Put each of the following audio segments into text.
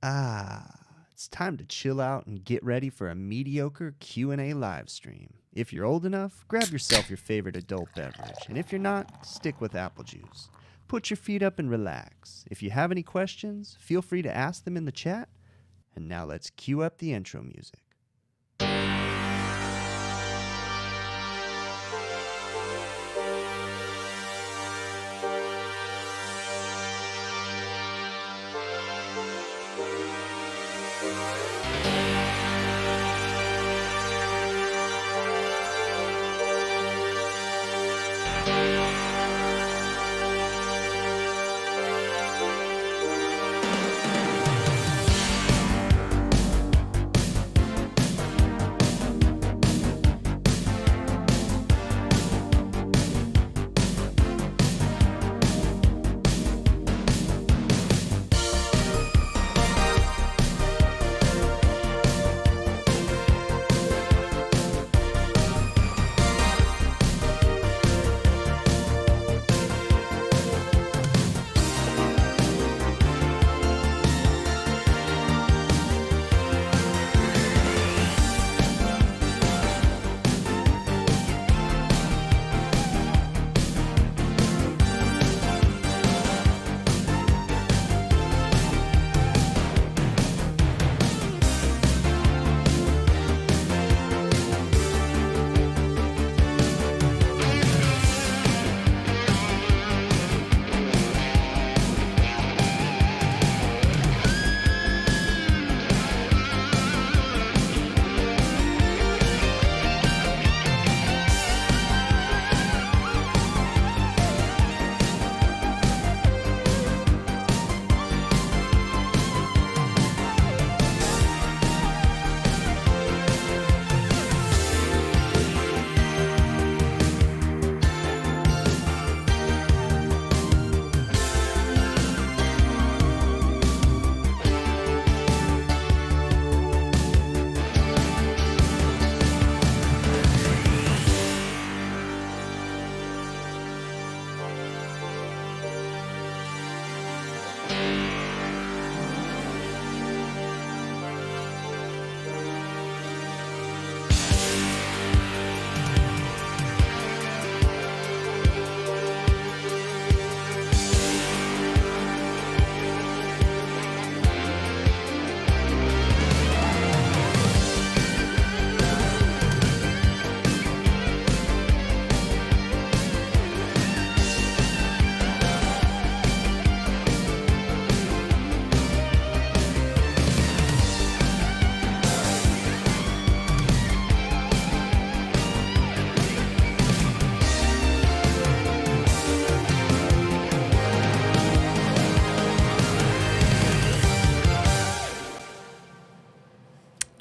It's time to chill out and get ready for a mediocre Q&A live stream. If you're old enough, grab yourself your favorite adult beverage, and if you're not, stick with apple juice. Put your feet up and relax. If you have any questions, feel free to ask them in the chat. And now let's cue up the intro music.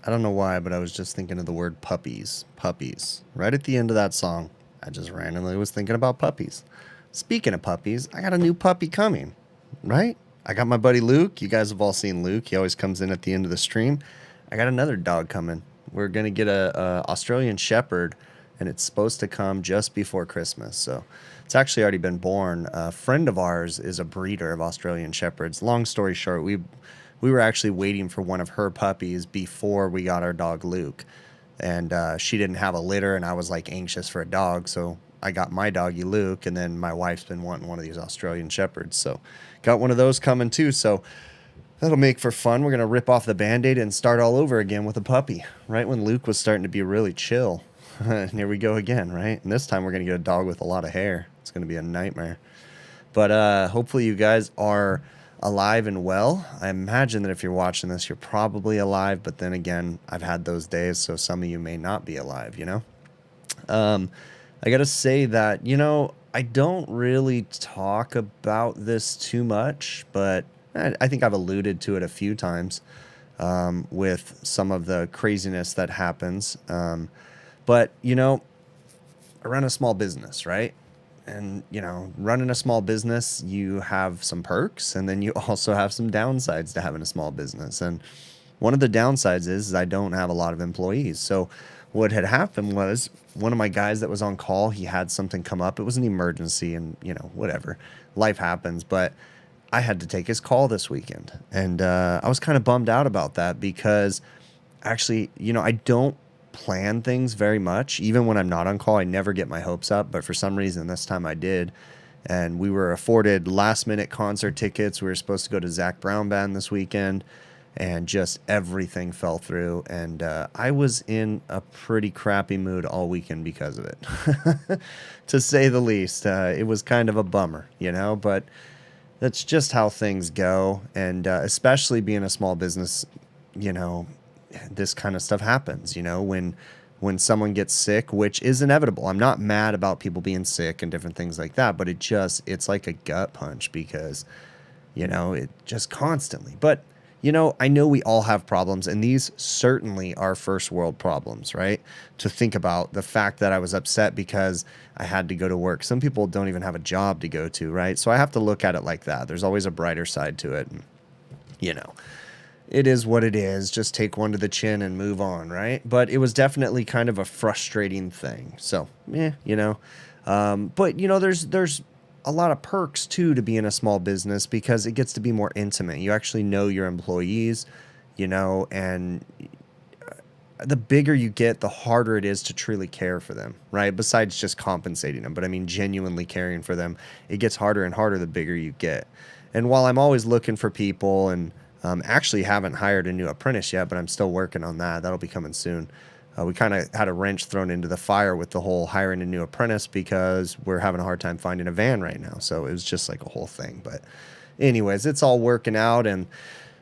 I don't know why, but I was just thinking of the word puppies. Puppies. Right at the end of that song, I just randomly was thinking about puppies. Speaking of puppies, I got a new puppy coming, right? I got my buddy Luke. You guys have all seen Luke. He always comes in at the end of the stream. I got another dog coming. We're going to get a Australian Shepherd, and it's supposed to come just before Christmas. So it's actually already been born. A friend of ours is a breeder of Australian Shepherds. Long story short, we were actually waiting for one of her puppies before we got our dog Luke. And she didn't have a litter, and I was like anxious for a dog. So I got my doggy Luke, and then my wife's been wanting one of these Australian Shepherds. So got one of those coming too. So that'll make for fun. We're going to rip off the Band-Aid and start all over again with a puppy. Right when Luke was starting to be really chill. And here we go again, right? And this time we're going to get a dog with a lot of hair. It's going to be a nightmare. But hopefully you guys are alive and well. I imagine that if you're watching this, you're probably alive. But then again, I've had those days, so some of you may not be alive, you know? I got to say that, you know, I don't really talk about this too much, but I think I've alluded to it a few times with some of the craziness that happens. But, you know, I run a small business, right? And, you know, running a small business, you have some perks, and then you also have some downsides to having a small business. And one of the downsides is I don't have a lot of employees. So what had happened was one of my guys that was on call, he had something come up. It was an emergency and, you know, whatever. Life happens. But I had to take his call this weekend. And I was kind of bummed out about that because actually, I don't plan things very much. Even when I'm not on call, I never get my hopes up. But for some reason, this time I did. And we were afforded last minute concert tickets. We were supposed to go to Zach Brown Band this weekend. And just everything fell through. And I was in a pretty crappy mood all weekend because of it, to say the least. It was kind of a bummer, but that's just how things go. And especially being a small business, this kind of stuff happens, when someone gets sick, which is inevitable. I'm not mad about people being sick and different things like that, but it's like a gut punch because, it just constantly. But I know we all have problems, and these certainly are first world problems, right? To think about the fact that I was upset because I had to go to work. Some people don't even have a job to go to, right? So I have to look at it like that. There's always a brighter side to it. And, it is what it is. Just take one to the chin and move on, right? But it was definitely kind of a frustrating thing. So, but, there's a lot of perks too to be in a small business because it gets to be more intimate. You actually know your employees, and the bigger you get, the harder it is to truly care for them, right? Besides just compensating them, but I mean genuinely caring for them. It gets harder and harder the bigger you get. And while I'm always looking for people, and actually haven't hired a new apprentice yet, but I'm still working on that. That'll be coming soon. We kind of had a wrench thrown into the fire with the whole hiring a new apprentice because we're having a hard time finding a van right now. So it was just like a whole thing. But anyways, it's all working out and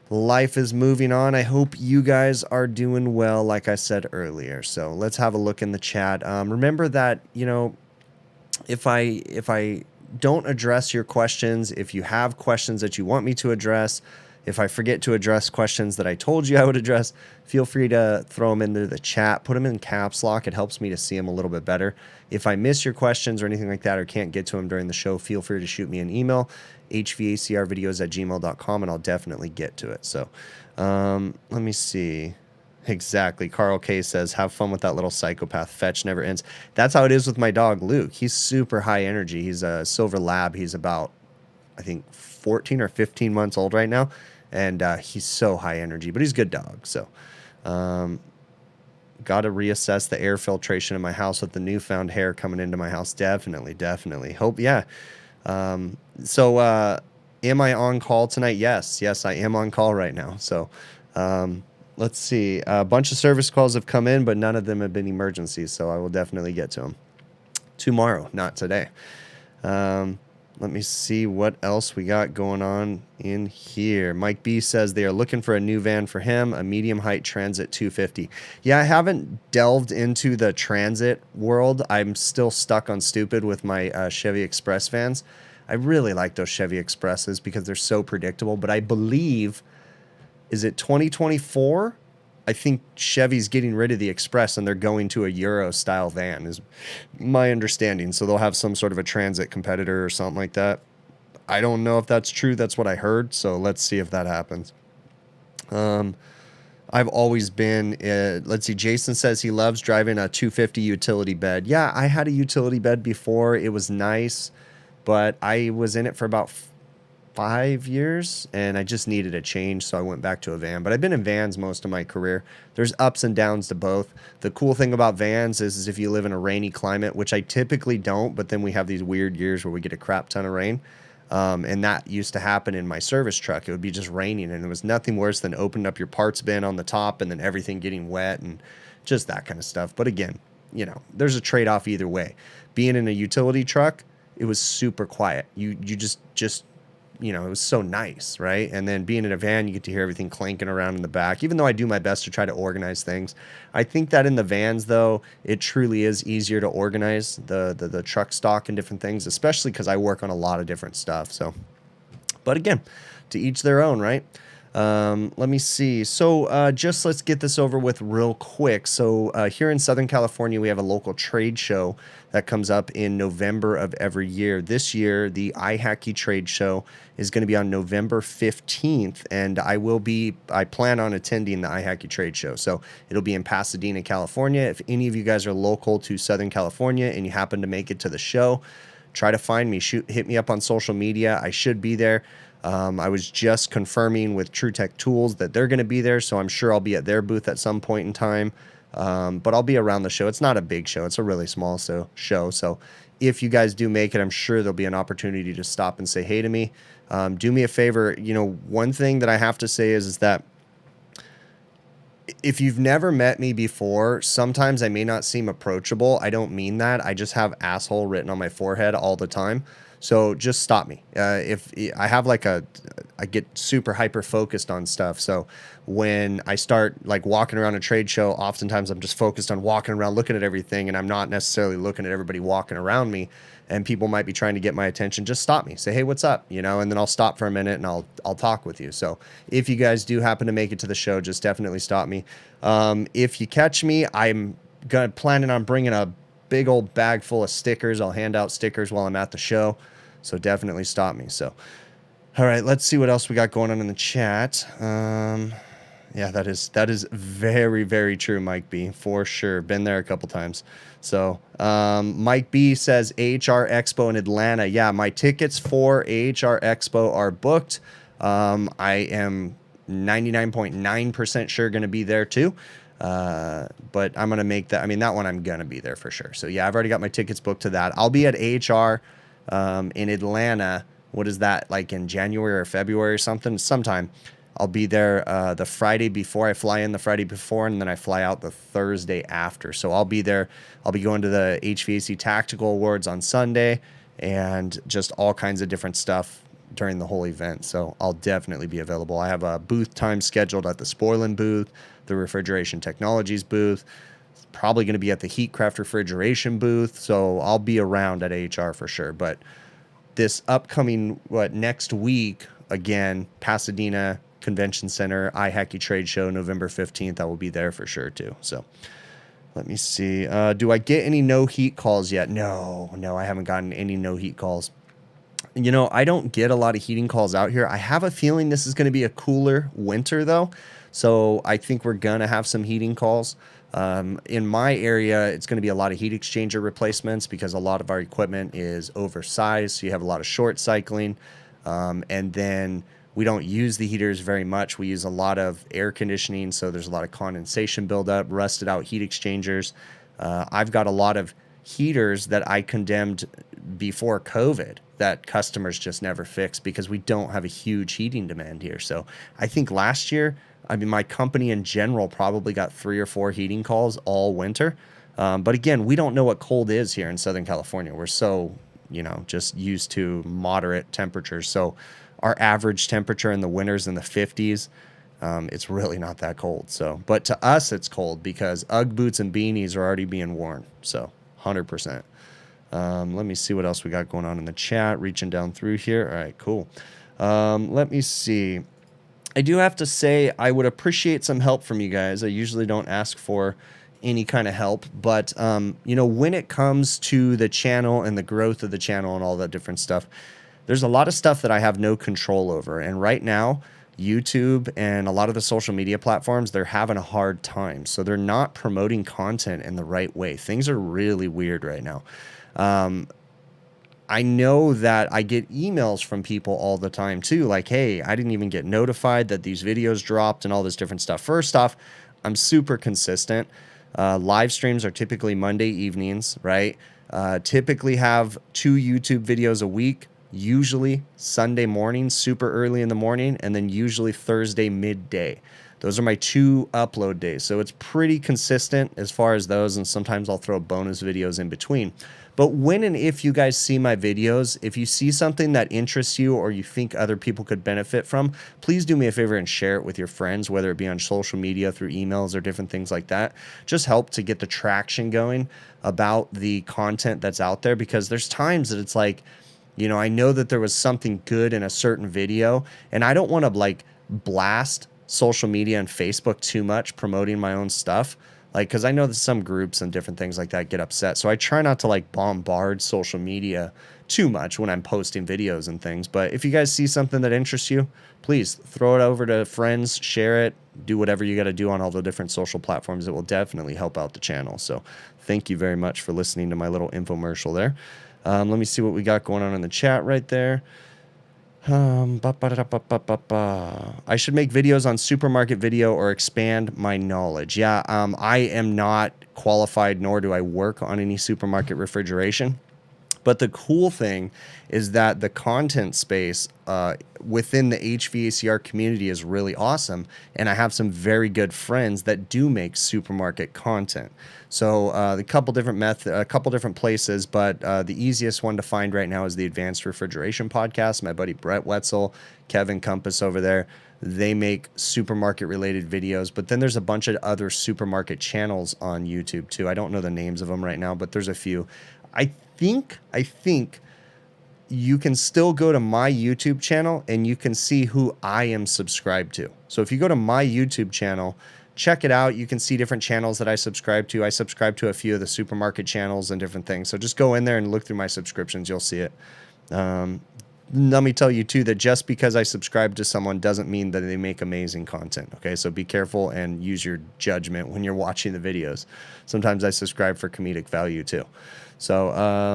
life is moving on. I hope you guys are doing well, like I said earlier. So let's have a look in the chat. Remember that, if I don't address your questions, if you have questions that you want me to address, if I forget to address questions that I told you I would address, feel free to throw them into the chat. Put them in caps lock. It helps me to see them a little bit better. If I miss your questions or anything like that or can't get to them during the show, feel free to shoot me an email, hvacrvideos@gmail.com, and I'll definitely get to it. So let me see. Exactly. Carl K says, have fun with that little psychopath. Fetch never ends. That's how it is with my dog, Luke. He's super high energy. He's a silver lab. He's about, I think, 14 or 15 months old right now. And he's so high energy, but he's a good dog. So got to reassess the air filtration in my house with the newfound hair coming into my house. Definitely. Hope, yeah. So am I on call tonight? Yes, I am on call right now. So let's see. A bunch of service calls have come in, but none of them have been emergencies. So I will definitely get to them tomorrow, not today. Let me see what else we got going on in here. Mike B says they are looking for a new van for him, a medium height Transit 250. Yeah, I haven't delved into the Transit world. I'm still stuck on stupid with my Chevy Express vans. I really like those Chevy Expresses because they're so predictable, but I believe, is it 2024? I think Chevy's getting rid of the Express and they're going to a Euro style van is my understanding. So they'll have some sort of a Transit competitor or something like that. I don't know if that's true. That's what I heard. So let's see if that happens. I've always been, let's see, Jason says he loves driving a 250 utility bed. Yeah, I had a utility bed before. It was nice, but I was in it for about 5 years and I just needed a change, so I went back to a van. But I've been in vans most of my career. There's ups and downs to both. The cool thing about vans is if you live in a rainy climate, which I typically don't, but then we have these weird years where we get a crap ton of rain. And that used to happen in my service truck. It would be just raining and there was nothing worse than opening up your parts bin on the top and then everything getting wet and just that kind of stuff. But again, there's a trade-off either way. Being in a utility truck, it was super quiet. You just it was so nice, right? And then being in a van, you get to hear everything clanking around in the back, even though I do my best to try to organize things. I think that in the vans, though, it truly is easier to organize the truck stock and different things, especially because I work on a lot of different stuff. So, but again, to each their own, right? Let me see. So just let's get this over with real quick. So here in Southern California, we have a local trade show that comes up in November of every year. This year, the iHacky trade show is going to be on November 15th, and I plan on attending the iHacky trade show. So it'll be in Pasadena, California. If any of you guys are local to Southern California and you happen to make it to the show, try to find me. Hit me up on social media. I should be there. I was just confirming with True Tech Tools that they're going to be there, so I'm sure I'll be at their booth at some point in time. But I'll be around the show. It's not a big show. It's a really small show. So if you guys do make it, I'm sure there'll be an opportunity to stop and say hey to me. Do me a favor. You know, one thing that I have to say is that if you've never met me before, sometimes I may not seem approachable. I don't mean that. I just have asshole written on my forehead all the time. So just stop me. If I have like I get super hyper focused on stuff. So when I start like walking around a trade show, oftentimes I'm just focused on walking around, looking at everything, and I'm not necessarily looking at everybody walking around me. And people might be trying to get my attention. Just stop me. Say, hey, what's up? You know, and then I'll stop for a minute and I'll talk with you. So if you guys do happen to make it to the show, just definitely stop me. If you catch me, I'm planning on bringing a big old bag full of stickers. I'll hand out stickers while I'm at the show. So definitely stop me. So, all right, let's see what else we got going on in the chat. Yeah, that is very, very true, Mike B, for sure. Been there a couple times. So Mike B says AHR Expo in Atlanta. Yeah, my tickets for AHR Expo are booked. I am 99.9% sure going to be there too. But I'm going to make that. I mean, that one I'm going to be there for sure. So yeah, I've already got my tickets booked to that. I'll be at AHR in Atlanta. What is that, like in January or February or something? Sometime. I'll be there the Friday before. I fly in the Friday before, and then I fly out the Thursday after. So I'll be there. I'll be going to the HVAC Tactical Awards on Sunday and just all kinds of different stuff during the whole event. So I'll definitely be available. I have a booth time scheduled at the Spoilen booth, the Refrigeration Technologies booth. Probably going to be at the Heatcraft Refrigeration booth. So I'll be around at AHR for sure. But this upcoming, next week, again, Pasadena Convention Center, iHacky Trade Show, November 15th. I will be there for sure too. So let me see. Do I get any no heat calls yet? No, I haven't gotten any no heat calls. You know, I don't get a lot of heating calls out here. I have a feeling this is going to be a cooler winter though. So I think we're going to have some heating calls. In my area, it's going to be a lot of heat exchanger replacements because a lot of our equipment is oversized. So you have a lot of short cycling. And then we don't use the heaters very much. We use a lot of air conditioning, so there's a lot of condensation buildup, rusted out heat exchangers. I've got a lot of heaters that I condemned before COVID that customers just never fixed because we don't have a huge heating demand here. So I think last year, I mean, my company in general probably got 3 or 4 heating calls all winter. But again, we don't know what cold is here in Southern California. We're so, you know, just used to moderate temperatures. So our average temperature in the winters in the 50s, it's really not that cold. So, but to us, it's cold because Ugg boots and beanies are already being worn. So 100%. Let me see what else we got going on in the chat. Reaching down through here. All right, cool. Let me see. I do have to say I would appreciate some help from you guys. I usually don't ask for any kind of help, but you know, when it comes to the channel and the growth of the channel and all that different stuff, there's a lot of stuff that I have no control over. And right now, YouTube and a lot of the social media platforms, they're having a hard time. So they're not promoting content in the right way. Things are really weird right now. I know that I get emails from people all the time too, like, hey, I didn't even get notified that these videos dropped and all this different stuff. First off, I'm super consistent. Live streams are typically Monday evenings, right? Typically have 2 YouTube videos a week, usually Sunday morning, super early in the morning, and then usually Thursday midday. Those are my 2 upload days. So it's pretty consistent as far as those, and sometimes I'll throw bonus videos in between. But when and if you guys see my videos, if you see something that interests you or you think other people could benefit from, please do me a favor and share it with your friends, whether it be on social media, through emails or different things like that. Just help to get the traction going about the content that's out there, because there's times that it's like, you know, I know that there was something good in a certain video, and I don't want to like blast social media and Facebook too much promoting my own stuff. Like, because I know that some groups and different things like that get upset. So I try not to like bombard social media too much when I'm posting videos and things. But if you guys see something that interests you, please throw it over to friends, share it, do whatever you got to do on all the different social platforms. It will definitely help out the channel. So thank you very much for listening to my little infomercial there. Let me see what we got going on in the chat right there. I should make videos on supermarket video or expand my knowledge. Yeah, I am not qualified, nor do I work on any supermarket refrigeration. But the cool thing is that the content space within the HVACR community is really awesome, and I have some very good friends that do make supermarket content. So a couple different places, but the easiest one to find right now is the Advanced Refrigeration podcast. My buddy Brett Wetzel, Kevin Compass over there. They make supermarket related videos, but then there's a bunch of other supermarket channels on YouTube too. I don't know the names of them right now, but there's a few. I think you can still go to my YouTube channel and you can see who I am subscribed to. So if you go to my YouTube channel, check it out. You can see different channels that I subscribe to. I subscribe to a few of the supermarket channels and different things. So just go in there and look through my subscriptions. You'll see it. Let me tell you too that just because I subscribe to someone doesn't mean that they make amazing content. Okay, so be careful and use your judgment when you're watching the videos. Sometimes I subscribe for comedic value too. So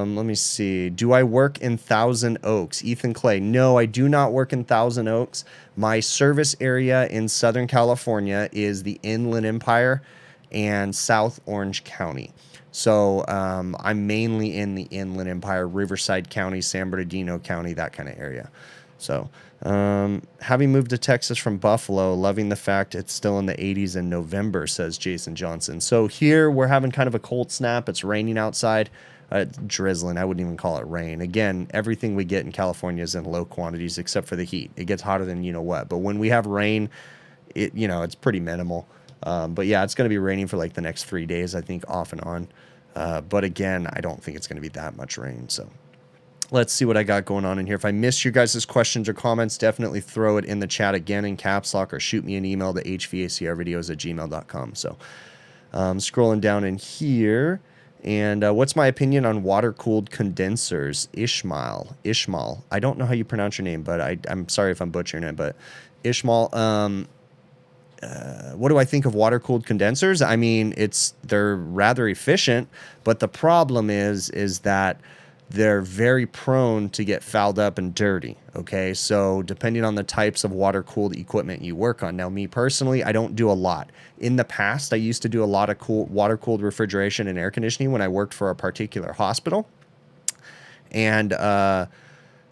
let me see. Do I work in Thousand Oaks? Ethan Clay. No, I do not work in Thousand Oaks. My service area in Southern California is the Inland Empire and South Orange County. So I'm mainly in the Inland Empire, Riverside County, San Bernardino County, that kind of area. So having moved to Texas from Buffalo, loving the fact it's still in the 80s in November, says Jason Johnson. So here we're having kind of a cold snap. It's raining outside. It's drizzling. I wouldn't even call it rain. Again, everything we get in California is in low quantities except for the heat. It gets hotter than you know what. But when we have rain, it's pretty minimal. But yeah, it's going to be raining for like the next 3 days, I think, off and on. But again, I don't think it's going to be that much rain. So let's see what I got going on in here. If I missed your guys' questions or comments, definitely throw it in the chat again in caps lock or shoot me an email to hvacrvideos@gmail.com. So scrolling down in here. And what's my opinion on water-cooled condensers? Ishmael. I don't know how you pronounce your name, but I'm sorry if I'm butchering it. But Ishmael, what do I think of water-cooled condensers? I mean, they're rather efficient, but the problem is that they're very prone to get fouled up and dirty. Okay, so depending on the types of water-cooled equipment you work on. Now, me personally, I don't do a lot. In the past, I used to do a lot of water-cooled refrigeration and air conditioning when I worked for a particular hospital, and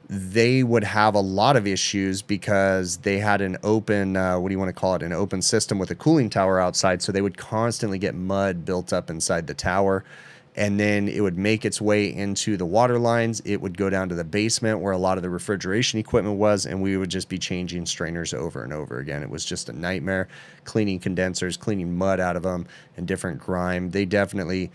they would have a lot of issues because they had an open, what do you want to call it, an open system with a cooling tower outside, so they would constantly get mud built up inside the tower, and then it would make its way into the water lines. It would go down to the basement where a lot of the refrigeration equipment was, and we would just be changing strainers over and over again. It was just a nightmare, cleaning condensers, cleaning mud out of them, and different grime. They definitely...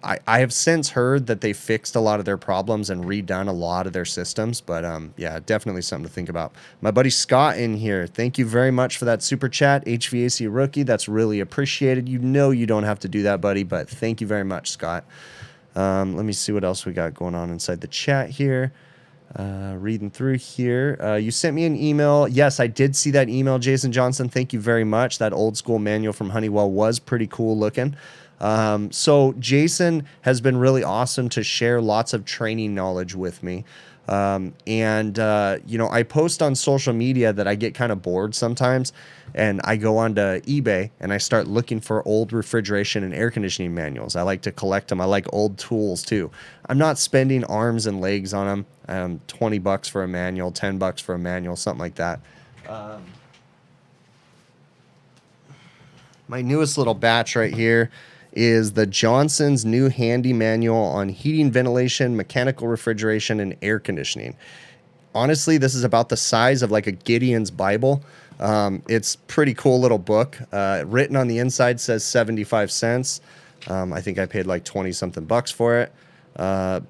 I have since heard that they fixed a lot of their problems and redone a lot of their systems, but yeah, definitely something to think about. My buddy Scott in here, thank you very much for that super chat, HVAC rookie. That's really appreciated. You know you don't have to do that, buddy, but thank you very much, Scott. Let me see what else we got going on inside the chat here. Reading through here. You sent me an email. Yes, I did see that email, Jason Johnson. Thank you very much. That old school manual from Honeywell was pretty cool looking. So Jason has been really awesome to share lots of training knowledge with me. I post on social media that I get kind of bored sometimes, and I go onto eBay and I start looking for old refrigeration and air conditioning manuals. I like to collect them. I like old tools too. I'm not spending arms and legs on them. $20 for a manual, $10 for a manual, something like that. My newest little batch right here is the Johnson's new handy manual on heating, ventilation, mechanical refrigeration, and air conditioning. Honestly, this is about the size of like a Gideon's Bible. It's pretty cool little book. Written on the inside says 75 cents. I think I paid like 20 something bucks for it.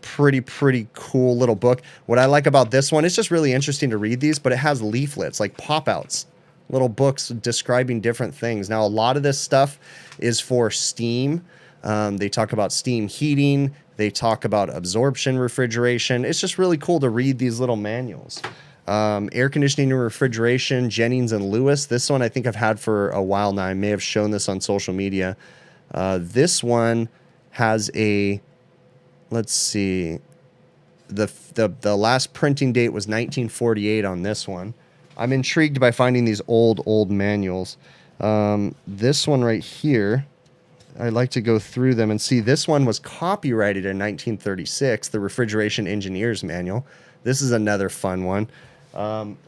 Pretty cool little book. What I like about this one, it's just really interesting to read these, but it has leaflets, like pop-outs. Little books describing different things. Now, a lot of this stuff is for steam. They talk about steam heating. They talk about absorption refrigeration. It's just really cool to read these little manuals. Air conditioning and refrigeration, Jennings and Lewis. This one I think I've had for a while now. I may have shown this on social media. This one has a, let's see, the last printing date was 1948 on this one. I'm intrigued by finding these old manuals. This one right here, I'd like to go through them and see. This one was copyrighted in 1936, the Refrigeration Engineer's Manual. This is another fun one.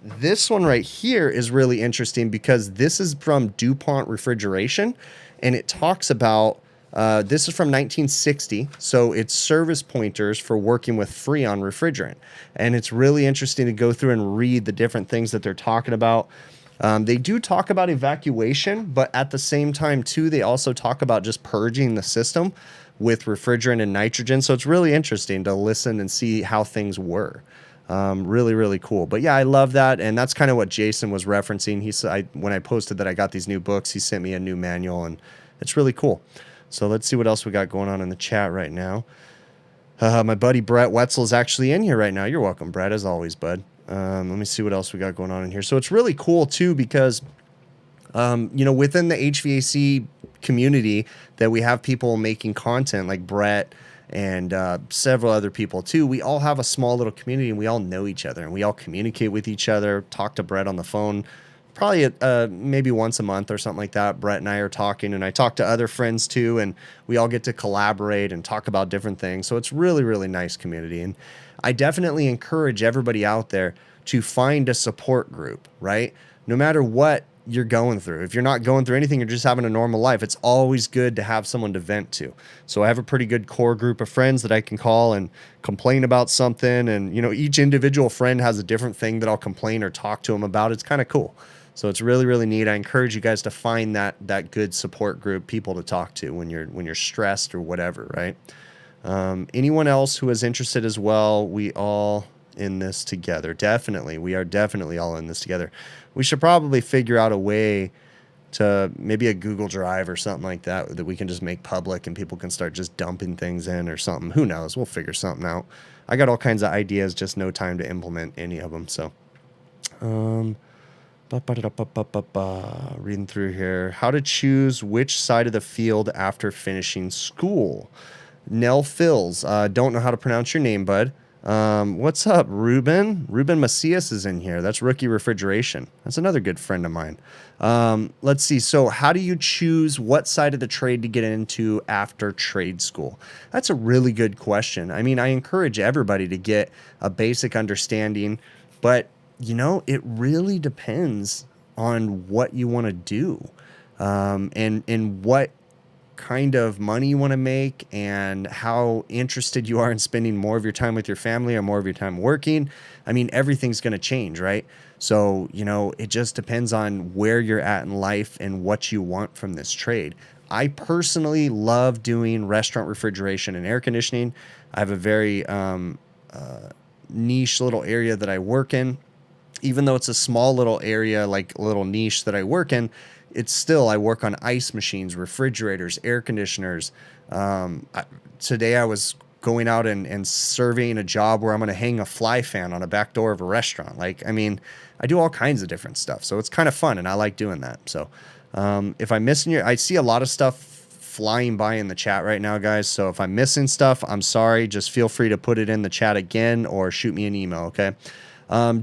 This one right here is really interesting because this is from DuPont Refrigeration, and it talks about, this is from 1960, so it's service pointers for working with Freon refrigerant. And it's really interesting to go through and read the different things that they're talking about. They do talk about evacuation, but at the same time, too, they also talk about just purging the system with refrigerant and nitrogen. So it's really interesting to listen and see how things were. Really, really cool. But yeah, I love that. And that's kind of what Jason was referencing. He said, when I posted that I got these new books, he sent me a new manual, and it's really cool. So let's see what else we got going on in the chat right now. My buddy Brett Wetzel is actually in here right now. You're welcome, Brett, as always, bud. Let me see what else we got going on in here. So it's really cool, too, because, you know, within the HVAC community that we have people making content like Brett and several other people, too. We all have a small little community, and we all know each other, and we all communicate with each other, talk to Brett on the phone probably maybe once a month or something like that. Brett and I are talking, and I talk to other friends, too, and we all get to collaborate and talk about different things. So it's really, really nice community. And I definitely encourage everybody out there to find a support group, right? No matter what you're going through. If you're not going through anything, you're just having a normal life, it's always good to have someone to vent to. So I have a pretty good core group of friends that I can call and complain about something. And, you know, each individual friend has a different thing that I'll complain or talk to them about. It's kind of cool. So it's really, really neat. I encourage you guys to find that good support group, people to talk to when you're stressed or whatever, right? Anyone else who is interested as well, we all in this together. Definitely. We are definitely all in this together. We should probably figure out a way to maybe a Google Drive or something like that that we can just make public and people can start just dumping things in or something. Who knows? We'll figure something out. I got all kinds of ideas, just no time to implement any of them. So, reading through here. How to choose which side of the field after finishing school. Nell Fills. Don't know how to pronounce your name, bud. What's up, Ruben? Ruben Macias is in here. That's Rookie Refrigeration. That's another good friend of mine. Let's see. So how do you choose what side of the trade to get into after trade school? That's a really good question. I mean, I encourage everybody to get a basic understanding, but you know, it really depends on what you want to do, and what kind of money you want to make and how interested you are in spending more of your time with your family or more of your time working. I mean, everything's going to change, right? So, you know, it just depends on where you're at in life and what you want from this trade. I personally love doing restaurant refrigeration and air conditioning. I have a very niche little area that I work in. Even though it's a small little area, like a little niche that I work in, it's still, I work on ice machines, refrigerators, air conditioners. Today I was going out and surveying a job where I'm going to hang a fly fan on a back door of a restaurant. Like, I mean, I do all kinds of different stuff. So it's kind of fun, and I like doing that. So if I'm missing I see a lot of stuff flying by in the chat right now, guys. So if I'm missing stuff, I'm sorry. Just feel free to put it in the chat again or shoot me an email, okay?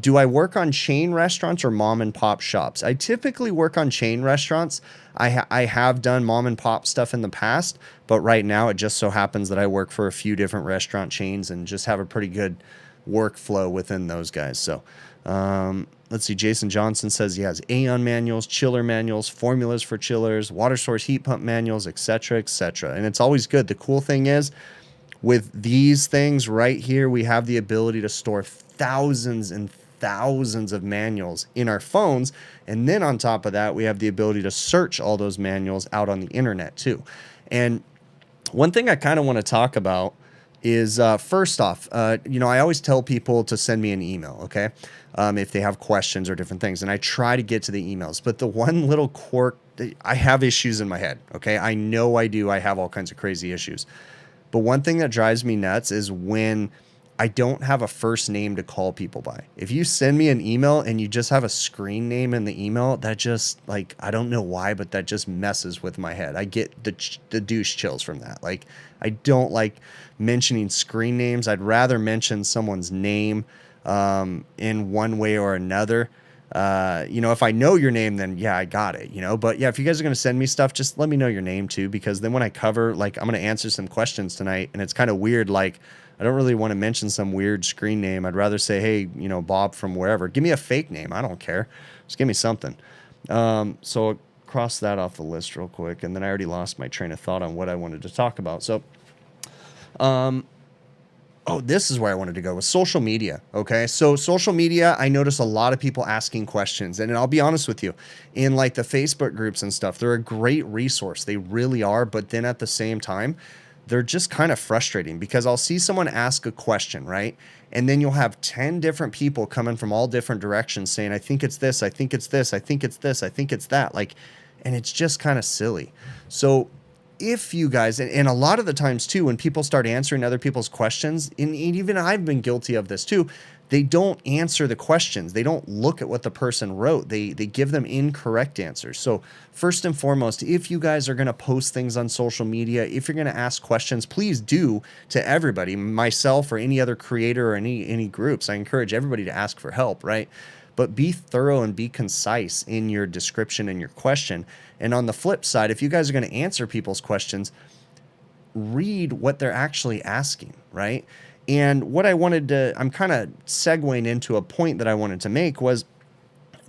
Do I work on chain restaurants or mom and pop shops? I typically work on chain restaurants. I have done mom and pop stuff in the past, but right now it just so happens that I work for a few different restaurant chains and just have a pretty good workflow within those guys. So let's see. Jason Johnson says he has Aeon manuals, chiller manuals, formulas for chillers, water source heat pump manuals, etc., etc. And it's always good. The cool thing is, with these things right here, we have the ability to store thousands and thousands of manuals in our phones. And then on top of that, we have the ability to search all those manuals out on the internet too. And one thing I kind of want to talk about is, first off, you know, I always tell people to send me an email, okay? If they have questions or different things. And I try to get to the emails. But the one little quirk, I have issues in my head, okay? I know I do. I have all kinds of crazy issues. But one thing that drives me nuts is when I don't have a first name to call people by. If you send me an email and you just have a screen name in the email, that just, like, I don't know why, but that just messes with my head. I get the douche chills from that. Like, I don't like mentioning screen names. I'd rather mention someone's name in one way or another. You know, if I know your name, then yeah, I got it, you know. But yeah, if you guys are going to send me stuff, just let me know your name too, because then when I cover, like, I'm going to answer some questions tonight, and it's kind of weird. Like, I don't really want to mention some weird screen name. I'd rather say, hey, you know, Bob from wherever. Give me a fake name. I don't care. Just give me something. So I'll cross that off the list real quick. And then I already lost my train of thought on what I wanted to talk about. So, oh, this is where I wanted to go with social media. Okay. So social media, I notice a lot of people asking questions, and I'll be honest with you, in like the Facebook groups and stuff, they're a great resource. They really are. But then at the same time, they're just kind of frustrating, because I'll see someone ask a question, right? And then you'll have 10 different people coming from all different directions saying, I think it's this, I think it's this, I think it's this, I think it's that. Like, and it's just kind of silly. So if you guys, and a lot of the times too, when people start answering other people's questions, and even I've been guilty of this too, they don't answer the questions. They don't look at what the person wrote. They give them incorrect answers. So first and foremost, if you guys are going to post things on social media, if you're going to ask questions, please do to everybody, myself or any other creator or any groups. I encourage everybody to ask for help, right? But be thorough and be concise in your description and your question. And on the flip side, if you guys are going to answer people's questions, read what they're actually asking, right? And what I wanted to, I'm kind of segueing into a point that I wanted to make, was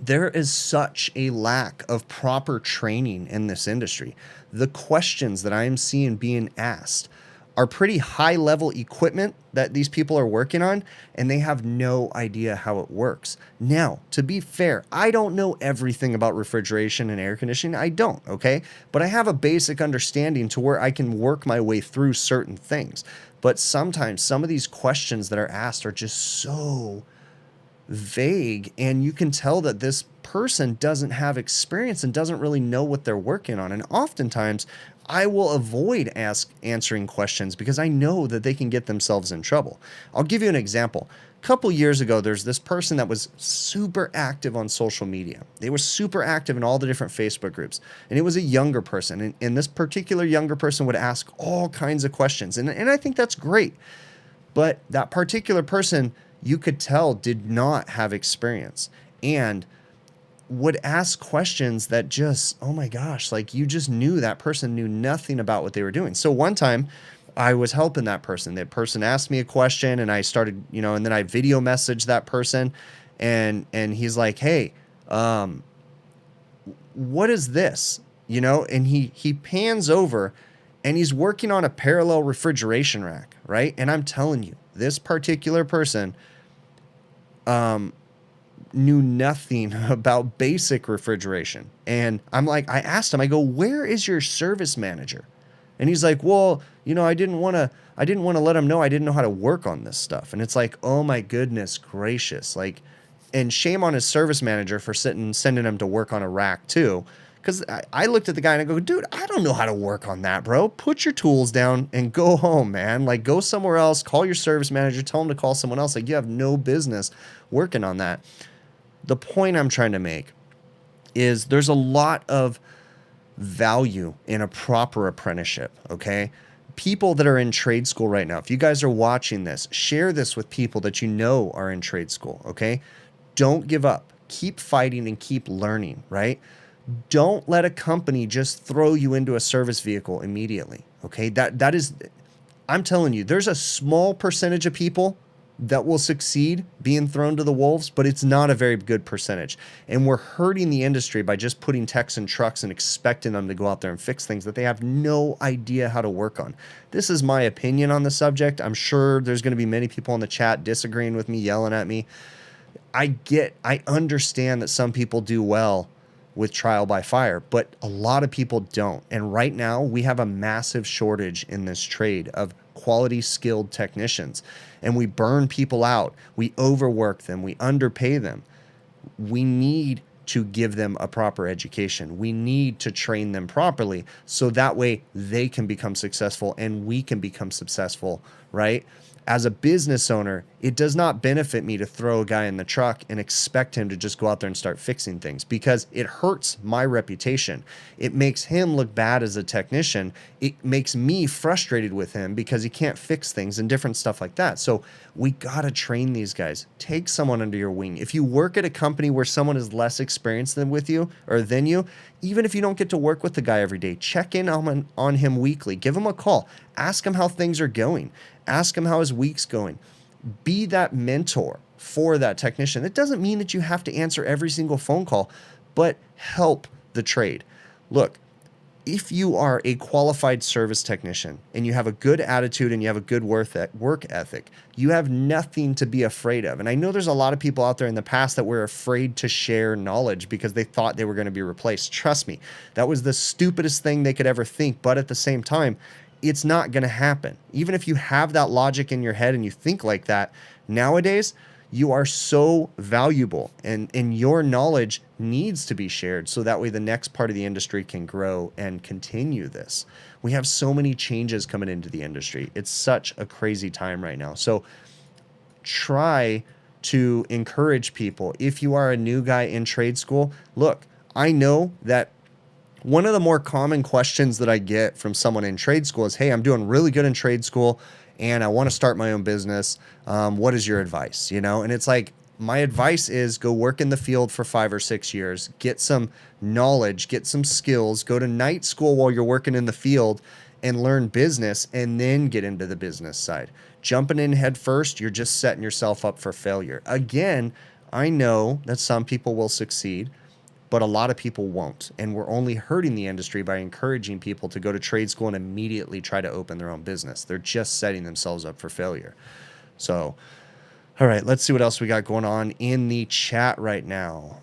there is such a lack of proper training in this industry. The questions that I am seeing being asked are pretty high level equipment that these people are working on, and they have no idea how it works. Now, to be fair, I don't know everything about refrigeration and air conditioning. I don't, okay? But I have a basic understanding to where I can work my way through certain things. But sometimes some of these questions that are asked are just so vague, and you can tell that this person doesn't have experience and doesn't really know what they're working on. And oftentimes I will avoid answering questions because I know that they can get themselves in trouble. I'll give you an example. A couple years ago, there's this person that was super active on social media. They were super active in all the different Facebook groups, and it was a younger person. And this particular younger person would ask all kinds of questions. And I think that's great. But that particular person, you could tell, did not have experience and would ask questions that just, oh my gosh, like you just knew that person knew nothing about what they were doing. So one time I was helping that person. That person asked me a question, and I started, you know, and then I video messaged that person, and he's like, hey, what is this? You know, and he pans over and he's working on a parallel refrigeration rack, right? And I'm telling you, this particular person knew nothing about basic refrigeration. And I'm like, I asked him, I go, where is your service manager? And he's like, well, you know, I didn't want to let him know I didn't know how to work on this stuff. And it's like, oh my goodness gracious. Like, and shame on his service manager for sending him to work on a rack too. Because I looked at the guy and I go, dude, I don't know how to work on that, bro. Put your tools down and go home, man. Like, go somewhere else, call your service manager, tell him to call someone else. Like, you have no business working on that. The point I'm trying to make is there's a lot of value in a proper apprenticeship, okay? People that are in trade school right now, if you guys are watching this, share this with people that you know are in trade school, okay? Don't give up. Keep fighting and keep learning, right? Don't let a company just throw you into a service vehicle immediately, okay? That is, I'm telling you, there's a small percentage of people that will succeed being thrown to the wolves, but it's not a very good percentage. And we're hurting the industry by just putting techs in trucks and expecting them to go out there and fix things that they have no idea how to work on. This is my opinion on the subject. I'm sure there's going to be many people in the chat disagreeing with me, yelling at me. I understand that some people do well with trial by fire, but a lot of people don't. And right now we have a massive shortage in this trade of quality skilled technicians, and we burn people out. We overwork them. We underpay them. We need to give them a proper education. We need to train them properly so that way they can become successful and we can become successful, right? As a business owner, it does not benefit me to throw a guy in the truck and expect him to just go out there and start fixing things, because it hurts my reputation. It makes him look bad as a technician. It makes me frustrated with him because he can't fix things and different stuff like that. So we got to train these guys. Take someone under your wing. If you work at a company where someone is less experienced than you, even if you don't get to work with the guy every day, check in on him weekly. Give him a call. Ask him how things are going. Ask him how his week's going. Be that mentor for that technician. It doesn't mean that you have to answer every single phone call, but help the trade. Look, if you are a qualified service technician and you have a good attitude and you have a good work ethic, you have nothing to be afraid of. And I know there's a lot of people out there in the past that were afraid to share knowledge because they thought they were going to be replaced. Trust me, that was the stupidest thing they could ever think. But at the same time, it's not going to happen. Even if you have that logic in your head and you think like that, nowadays, you are so valuable, and your knowledge needs to be shared so that way the next part of the industry can grow and continue this. We have so many changes coming into the industry. It's such a crazy time right now. So try to encourage people. If you are a new guy in trade school, look, I know that one of the more common questions that I get from someone in trade school is, hey, I'm doing really good in trade school and I want to start my own business. What is your advice? You know, and it's like, my advice is go work in the field for 5 or 6 years, get some knowledge, get some skills, go to night school while you're working in the field and learn business, and then get into the business side. Jumping in head first, you're just setting yourself up for failure. Again, I know that some people will succeed, but a lot of people won't. And we're only hurting the industry by encouraging people to go to trade school and immediately try to open their own business. They're just setting themselves up for failure. So, all right, let's see what else we got going on in the chat right now.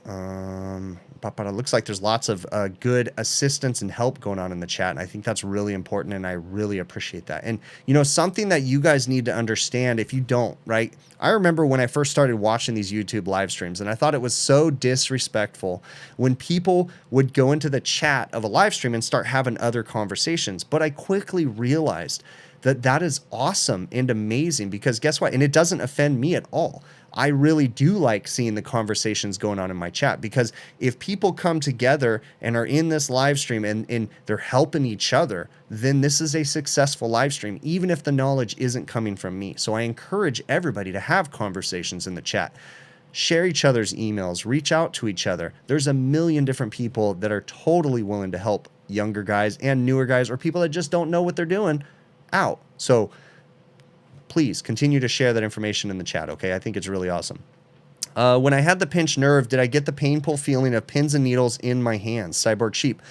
It looks like there's lots of good assistance and help going on in the chat, and I think that's really important, and I really appreciate that. And, you know, something that you guys need to understand, if you don't, right? I remember when I first started watching these YouTube live streams, and I thought it was so disrespectful when people would go into the chat of a live stream and start having other conversations. But I quickly realized that that is awesome and amazing, because guess what? And it doesn't offend me at all. I really do like seeing the conversations going on in my chat, because if people come together and are in this live stream and they're helping each other, then this is a successful live stream, even if the knowledge isn't coming from me. So I encourage everybody to have conversations in the chat. Share each other's emails, reach out to each other. There's a million different people that are totally willing to help younger guys and newer guys, or people that just don't know what they're doing, out. So please continue to share that information in the chat, okay? I think it's really awesome. When I had the pinched nerve, did I get the painful feeling of pins and needles in my hands? Cyborg Sheep.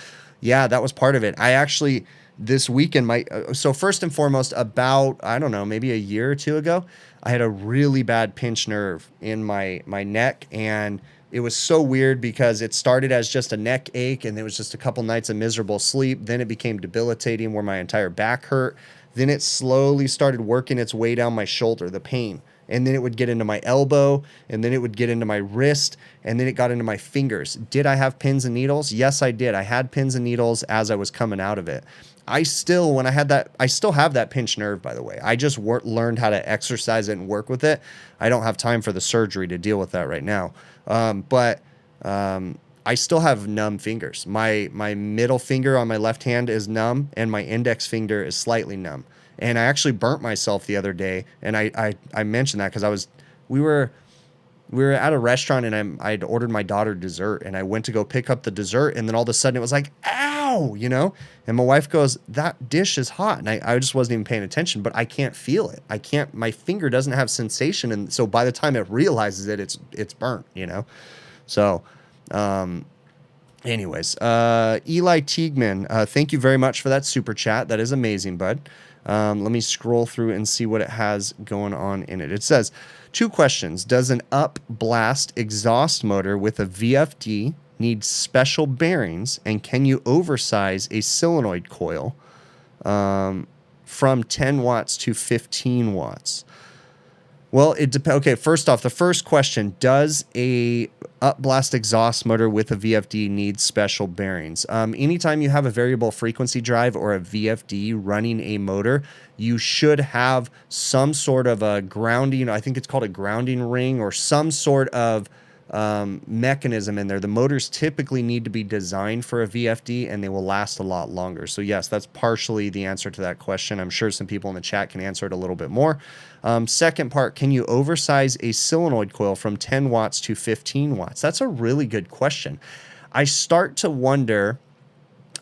Yeah, that was part of it. I actually, this weekend, so first and foremost, about, I don't know, maybe a year or two ago, I had a really bad pinched nerve in my neck, and it was so weird because it started as just a neck ache, and it was just a couple nights of miserable sleep. Then it became debilitating where my entire back hurt. Then it slowly started working its way down my shoulder, the pain. And then it would get into my elbow, and then it would get into my wrist, and then it got into my fingers. Did I have pins and needles? Yes, I did. I had pins and needles as I was coming out of it. I still have that pinched nerve, by the way. I just learned how to exercise it and work with it. I don't have time for the surgery to deal with that right now. But I still have numb fingers. My middle finger on my left hand is numb, and my index finger is slightly numb. And I actually burnt myself the other day, and I mentioned that because we were at a restaurant, and I'd ordered my daughter dessert, and I went to go pick up the dessert, and then all of a sudden it was like, ow, you know? And my wife goes, that dish is hot. And I just wasn't even paying attention, but I can't feel it. My finger doesn't have sensation. And so by the time it realizes it, it's burnt, you know? So, anyways, Eli Teagman, thank you very much for that super chat. That is amazing, bud. Let me scroll through and see what it has going on in it. It says, 2 questions. Does an up blast exhaust motor with a VFD need special bearings, and can you oversize a solenoid coil from 10 watts to 15 watts? Well, it depends. Okay, first off, the first question, does a upblast exhaust motor with a VFD need special bearings? Anytime you have a variable frequency drive or a VFD running a motor, you should have some sort of a grounding, I think it's called a grounding ring, or some sort of mechanism in there. The motors typically need to be designed for a VFD and they will last a lot longer. So yes, that's partially the answer to that question. I'm sure some people in the chat can answer it a little bit more. Second part, can you oversize a solenoid coil from 10 watts to 15 watts? That's a really good question. I start to wonder,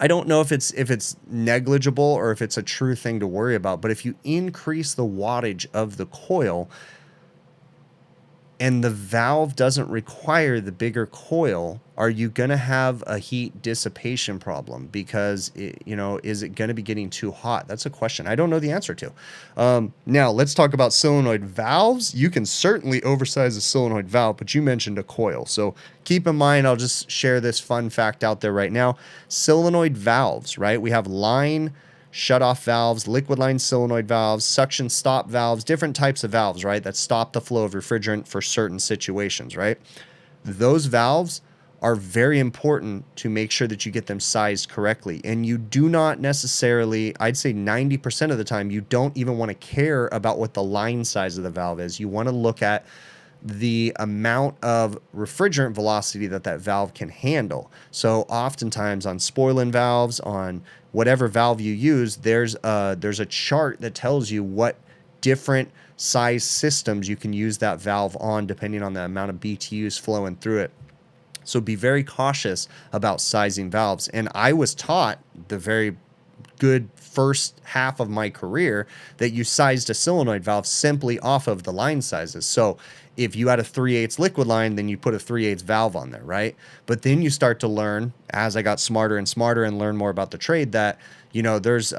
I don't know if it's negligible or if it's a true thing to worry about, but if you increase the wattage of the coil, and the valve doesn't require the bigger coil, are you going to have a heat dissipation problem? Because, is it going to be getting too hot? That's a question I don't know the answer to. Now, let's talk about solenoid valves. You can certainly oversize a solenoid valve, but you mentioned a coil. So keep in mind, I'll just share this fun fact out there right now. Solenoid valves, right? We have line shut-off valves, liquid line solenoid valves, suction stop valves, different types of valves, right, that stop the flow of refrigerant for certain situations, right? Those valves are very important to make sure that you get them sized correctly. And you do not necessarily, I'd say 90% of the time, you don't even want to care about what the line size of the valve is. You want to look at the amount of refrigerant velocity that valve can handle. So oftentimes on spoiling valves, on whatever valve you use, there's a chart that tells you what different size systems you can use that valve on depending on the amount of BTUs flowing through it. So be very cautious about sizing valves. And I was taught the very good first half of my career that you sized a solenoid valve simply off of the line sizes. So if you had a 3/8 liquid line, then you put a 3/8 valve on there, right? But then you start to learn, as I got smarter and smarter and learn more about the trade, that there's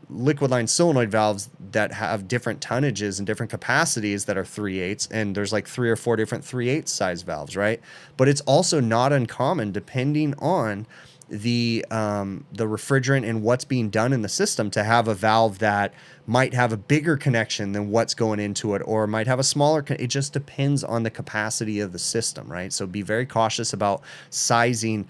liquid line solenoid valves that have different tonnages and different capacities that are 3/8, and there's like 3 or 4 different 3/8 size valves, right? But it's also not uncommon, depending on the refrigerant and what's being done in the system, to have a valve that might have a bigger connection than what's going into it, or might have a smaller. It just depends on the capacity of the system, right? So be very cautious about sizing.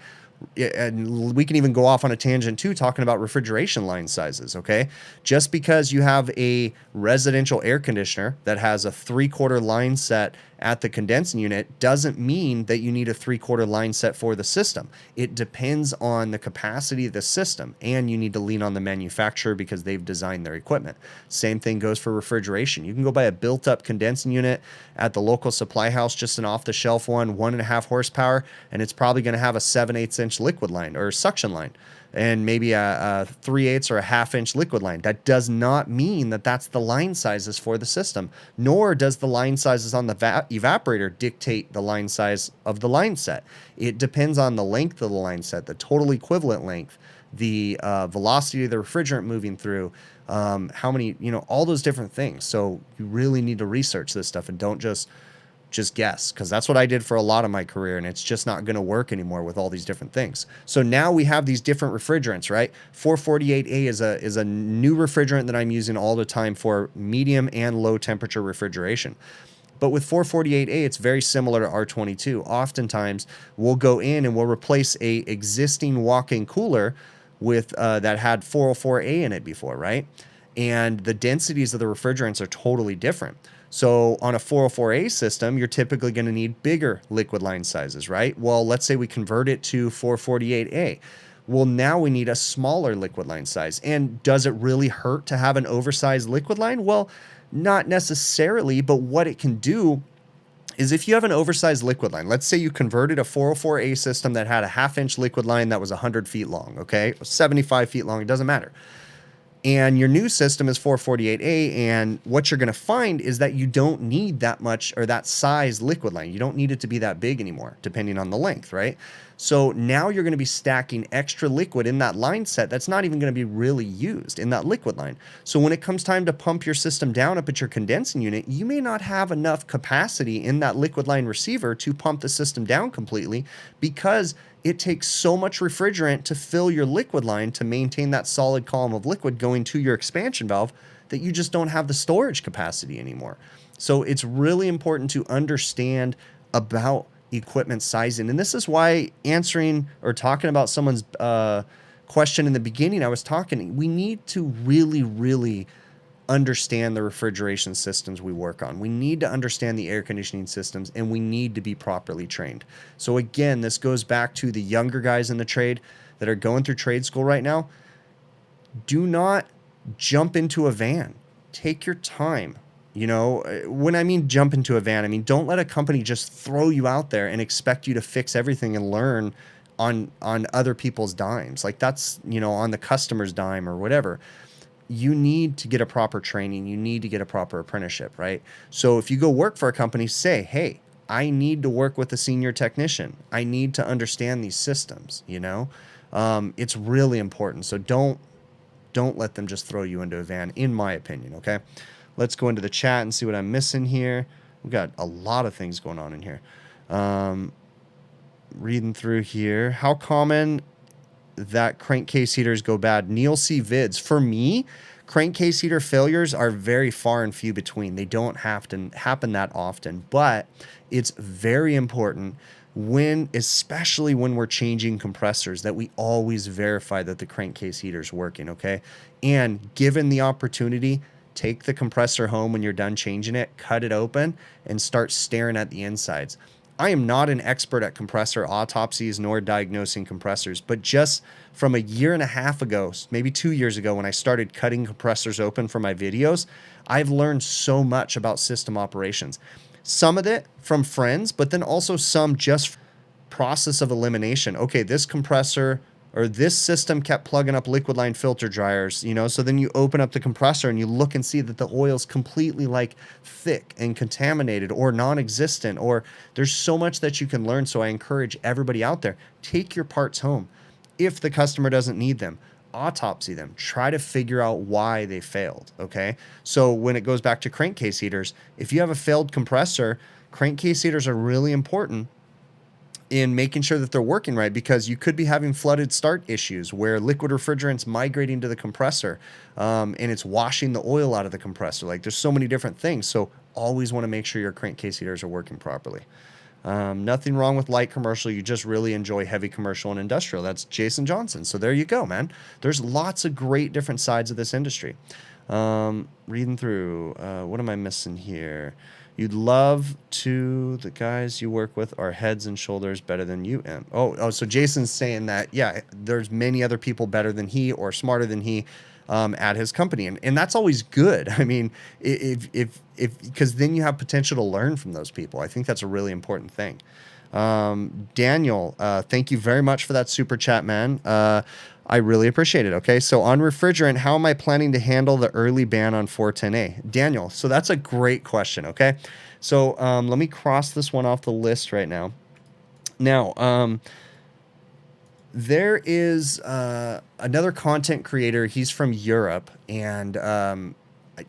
And we can even go off on a tangent too, talking about refrigeration line sizes, okay? Just because you have a residential air conditioner that has a 3/4 line set at the condensing unit doesn't mean that you need a 3/4 line set for the system. It depends on the capacity of the system, and you need to lean on the manufacturer because they've designed their equipment. Same thing goes for refrigeration. You can go buy a built-up condensing unit at the local supply house, just an off-the-shelf one, 1.5 horsepower, and it's probably going to have a 7/8 inch liquid line or suction line, and maybe a 3/8 or a 1/2 inch liquid line. That does not mean that that's the line sizes for the system, nor does the line sizes on the evaporator dictate the line size of the line set. It depends on the length of the line set, the total equivalent length, the velocity of the refrigerant moving through, how many, all those different things. So you really need to research this stuff and don't just guess, because that's what I did for a lot of my career, and it's just not going to work anymore with all these different things. So now we have these different refrigerants, right? 448A is a new refrigerant that I'm using all the time for medium and low temperature refrigeration. But with 448A, it's very similar to R22. Oftentimes, we'll go in and we'll replace a existing walk-in cooler with that had 404A in it before, right? And the densities of the refrigerants are totally different. So on a 404A system, you're typically going to need bigger liquid line sizes, right? Well, let's say we convert it to 448A. Well, now we need a smaller liquid line size. And does it really hurt to have an oversized liquid line? Well, not necessarily, but what it can do is if you have an oversized liquid line, let's say you converted a 404A system that had a 1/2 inch liquid line that was 100 feet long, okay? 75 feet long, it doesn't matter. And your new system is 448A, and what you're going to find is that you don't need that much or that size liquid line. You don't need it to be that big anymore, depending on the length, right? So now you're going to be stacking extra liquid in that line set that's not even going to be really used in that liquid line. So when it comes time to pump your system down up at your condensing unit, you may not have enough capacity in that liquid line receiver to pump the system down completely, because it takes so much refrigerant to fill your liquid line to maintain that solid column of liquid going to your expansion valve, that you just don't have the storage capacity anymore. So it's really important to understand about equipment sizing. And this is why answering or talking about someone's question in the beginning, we need to really understand the refrigeration systems we work on. We need to understand the air conditioning systems, and we need to be properly trained. So again, this goes back to the younger guys in the trade that are going through trade school right now. Do not jump into a van. Take your time. You know, when I mean jump into a van, I mean, don't let a company just throw you out there and expect you to fix everything and learn on other people's dimes. Like, that's, you know, on the customer's dime or whatever. You need to get a proper training. You need to get a proper apprenticeship, right? So if you go work for a company, say, hey, I need to work with a senior technician. I need to understand these systems, you know? It's really important. So don't let them just throw you into a van, in my opinion, okay? Let's go into the chat and see what I'm missing here. We've got a lot of things going on in here. Reading through here. How common that crankcase heaters go bad? Neil C. Vids. For me, crankcase heater failures are very far and few between. They don't have to happen that often, but it's very important especially when we're changing compressors, that we always verify that the crankcase heater is working, okay? And given the opportunity, take the compressor home when you're done changing it, cut it open, and start staring at the insides. I am not an expert at compressor autopsies nor diagnosing compressors, but just from a year and a half ago, maybe 2 years ago, when I started cutting compressors open for my videos, I've learned so much about system operations. Some of it from friends, but then also some just process of elimination. Okay, this compressor or this system kept plugging up liquid line filter dryers, you know, so then you open up the compressor and you look and see that the oil's completely like thick and contaminated or non-existent, or there's so much that you can learn. So I encourage everybody out there, take your parts home. If the customer doesn't need them, autopsy them, try to figure out why they failed, okay? So when it goes back to crankcase heaters, if you have a failed compressor, crankcase heaters are really important in making sure that they're working right, because you could be having flooded start issues where liquid refrigerant's migrating to the compressor and it's washing the oil out of the compressor. Like, there's so many different things. So always want to make sure your crankcase heaters are working properly. Nothing wrong with light commercial. You just really enjoy heavy commercial and industrial. That's Jason Johnson. So there you go, man. There's lots of great different sides of this industry. Reading through, what am I missing here? You'd love to, the guys you work with are heads and shoulders better than you am. Oh, so Jason's saying that, yeah, there's many other people better than he or smarter than he at his company. And that's always good. I mean, because then you have potential to learn from those people. I think that's a really important thing. Daniel, thank you very much for that super chat, man. I really appreciate it. Okay, so on refrigerant, how am I planning to handle the early ban on 410A? Daniel, so that's a great question, okay? So let me cross this one off the list right now. Now, there is another content creator. He's from Europe, and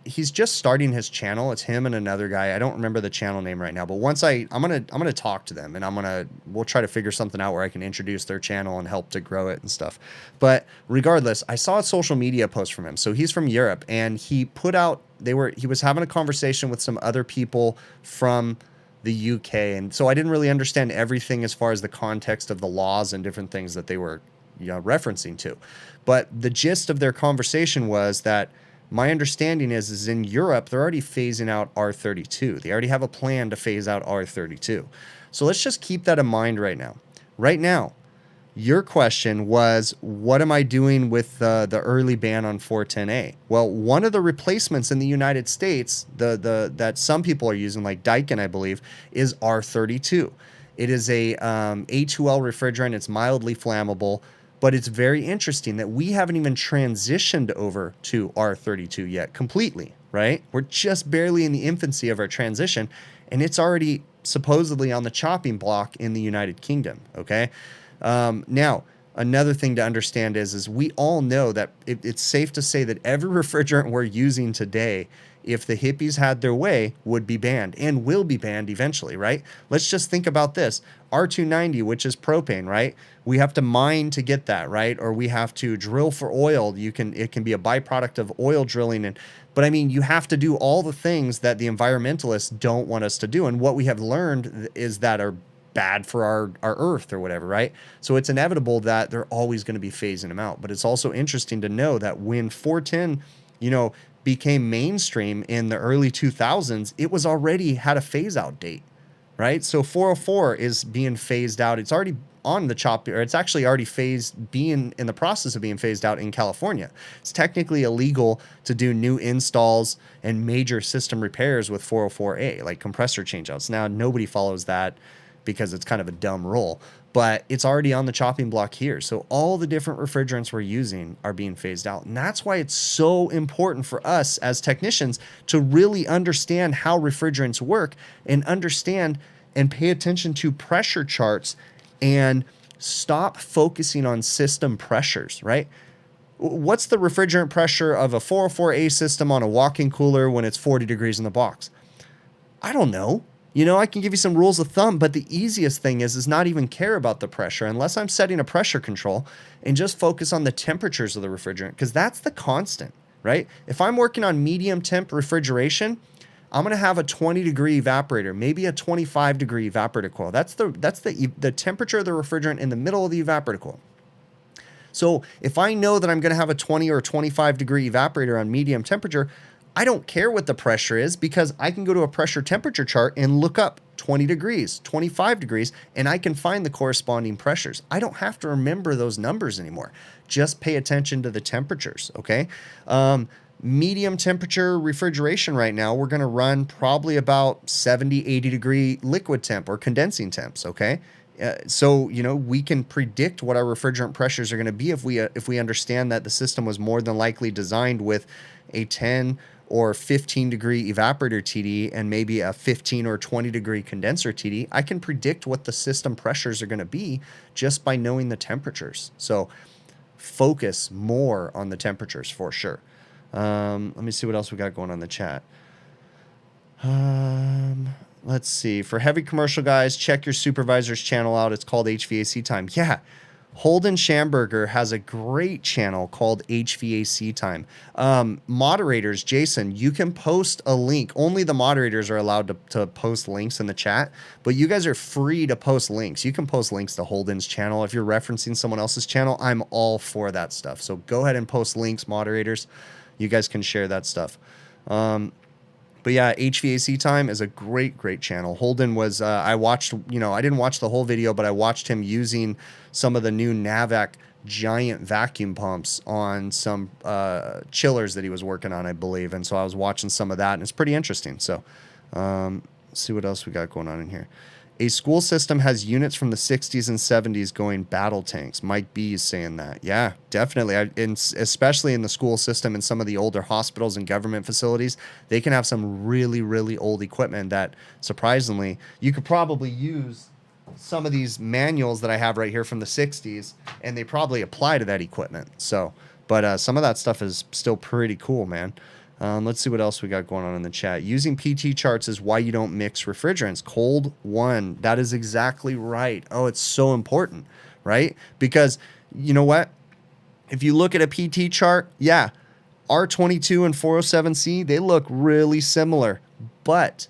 he's just starting his channel. It's him and another guy. I don't remember the channel name right now, but once I'm gonna talk to them, and we'll try to figure something out where I can introduce their channel and help to grow it and stuff. But regardless, I saw a social media post from him. So he's from Europe, and he put out, he was having a conversation with some other people from the UK, and so I didn't really understand everything as far as the context of the laws and different things that they were, you know, referencing to. But the gist of their conversation was that my understanding is in Europe, they're already phasing out R32. They already have a plan to phase out R32. So let's just keep that in mind right now. Right now, your question was, what am I doing with the early ban on 410A? Well, one of the replacements in the United States, that some people are using, like Daikin, I believe, is R32. It is a A2L refrigerant. It's mildly flammable. But it's very interesting that we haven't even transitioned over to R32 yet completely, right? We're just barely in the infancy of our transition, and it's already supposedly on the chopping block in the United Kingdom, okay? Now, another thing to understand is we all know that it's safe to say that every refrigerant we're using today, if the hippies had their way, would be banned and will be banned eventually, right? Let's just think about this. R290, which is propane, right? We have to mine to get that, right? Or we have to drill for oil. It can be a byproduct of oil drilling. But I mean, you have to do all the things that the environmentalists don't want us to do. And what we have learned is that are bad for our earth or whatever, right? So it's inevitable that they're always going to be phasing them out. But it's also interesting to know that when 410, became mainstream in the early 2000s, it was already had a phase out date, right? So 404 is being phased out. It's already on the chop, or it's actually already being in the process of being phased out in California. It's technically illegal to do new installs and major system repairs with 404A, like compressor changeouts. Now, nobody follows that because it's kind of a dumb rule, but it's already on the chopping block here. So all the different refrigerants we're using are being phased out. And that's why it's so important for us as technicians to really understand how refrigerants work and understand and pay attention to pressure charts and stop focusing on system pressures, right? What's the refrigerant pressure of a 404A system on a walk-in cooler when it's 40 degrees in the box? I don't know. I can give you some rules of thumb, but the easiest thing is not even care about the pressure unless I'm setting a pressure control and just focus on the temperatures of the refrigerant, because that's the constant, right? If I'm working on medium temp refrigeration, I'm going to have a 20-degree evaporator, maybe a 25-degree evaporator coil. That's the temperature of the refrigerant in the middle of the evaporator coil. So if I know that I'm going to have a 20 or 25-degree evaporator on medium temperature, I don't care what the pressure is, because I can go to a pressure temperature chart and look up 20 degrees, 25 degrees, and I can find the corresponding pressures. I don't have to remember those numbers anymore. Just pay attention to the temperatures, okay? Medium temperature refrigeration right now, we're going to run probably about 70, 80 degree liquid temp or condensing temps, okay? So, we can predict what our refrigerant pressures are going to be if we understand that the system was more than likely designed with a 10 or 15 degree evaporator TD and maybe a 15 or 20 degree condenser TD. I can predict what the system pressures are going to be just by knowing the temperatures. So focus more on the temperatures for sure. Let me see what else we got going on in the chat. Let's see. For heavy commercial guys, check your supervisor's channel out. It's called HVAC Time. Yeah. Holden Schamberger has a great channel called HVAC Time. Moderators, Jason, you can post a link. Only the moderators are allowed to post links in the chat, but you guys are free to post links. You can post links to Holden's channel. If you're referencing someone else's channel, I'm all for that stuff. So go ahead and post links, moderators. You guys can share that stuff. But yeah, HVAC Time is a great channel. Holden was, I watched, I didn't watch the whole video, but I watched him using some of the new Navac giant vacuum pumps on some chillers that he was working on, I believe. And so I was watching some of that, and it's pretty interesting. So let's see what else we got going on in here. A school system has units from the 60s and 70s going battle tanks. Mike B is saying that. Yeah, definitely. Especially in the school system and some of the older hospitals and government facilities, they can have some really old equipment that, surprisingly, you could probably use some of these manuals that I have right here from the 60s, and they probably apply to that equipment. So, but some of that stuff is still pretty cool, man. Let's see what else we got going on in the chat. Using PT charts is why you don't mix refrigerants. Cold one. That is exactly right. Oh, it's so important, right? Because you know what? If you look at a PT chart, yeah, R22 and 407C, they look really similar. But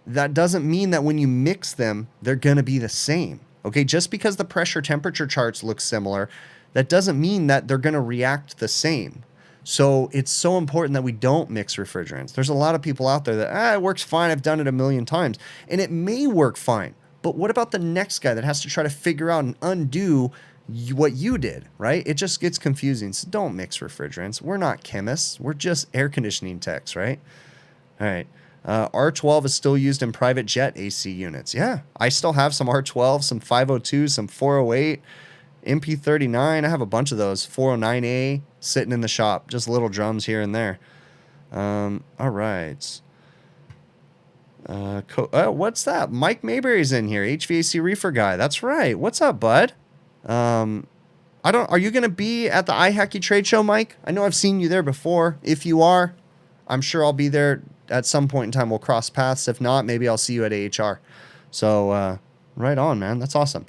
that doesn't mean that when you mix them, they're going to be the same. Okay, just because the pressure temperature charts look similar, that doesn't mean that they're going to react the same. So it's so important that we don't mix refrigerants. There's a lot of people out there that, it works fine. I've done it a million times. And it may work fine. But what about the next guy that has to try to figure out and undo what you did, right? It just gets confusing. So don't mix refrigerants. We're not chemists. We're just air conditioning techs, right? All right. R12 is still used in private jet AC units. Yeah, I still have some R12, some 502, some 408. MP39, I have a bunch of those. 409A sitting in the shop. Just little drums here and there. All right. What's that? Mike Mayberry's in here. HVAC reefer guy. That's right. What's up, bud? Are you going to be at the iHacky trade show, Mike? I know I've seen you there before. If you are, I'm sure I'll be there at some point in time. We'll cross paths. If not, maybe I'll see you at AHR. So, right on, man. That's awesome.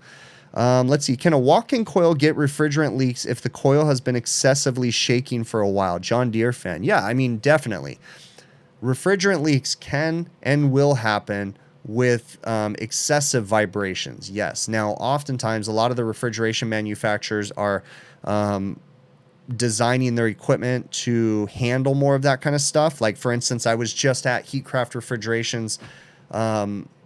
Let's see. Can a walk-in coil get refrigerant leaks if the coil has been excessively shaking for a while? John Deere fan. Yeah, I mean, definitely. Refrigerant leaks can and will happen with excessive vibrations. Yes. Now, oftentimes, a lot of the refrigeration manufacturers are designing their equipment to handle more of that kind of stuff. Like, for instance, I was just at Heatcraft Refrigeration's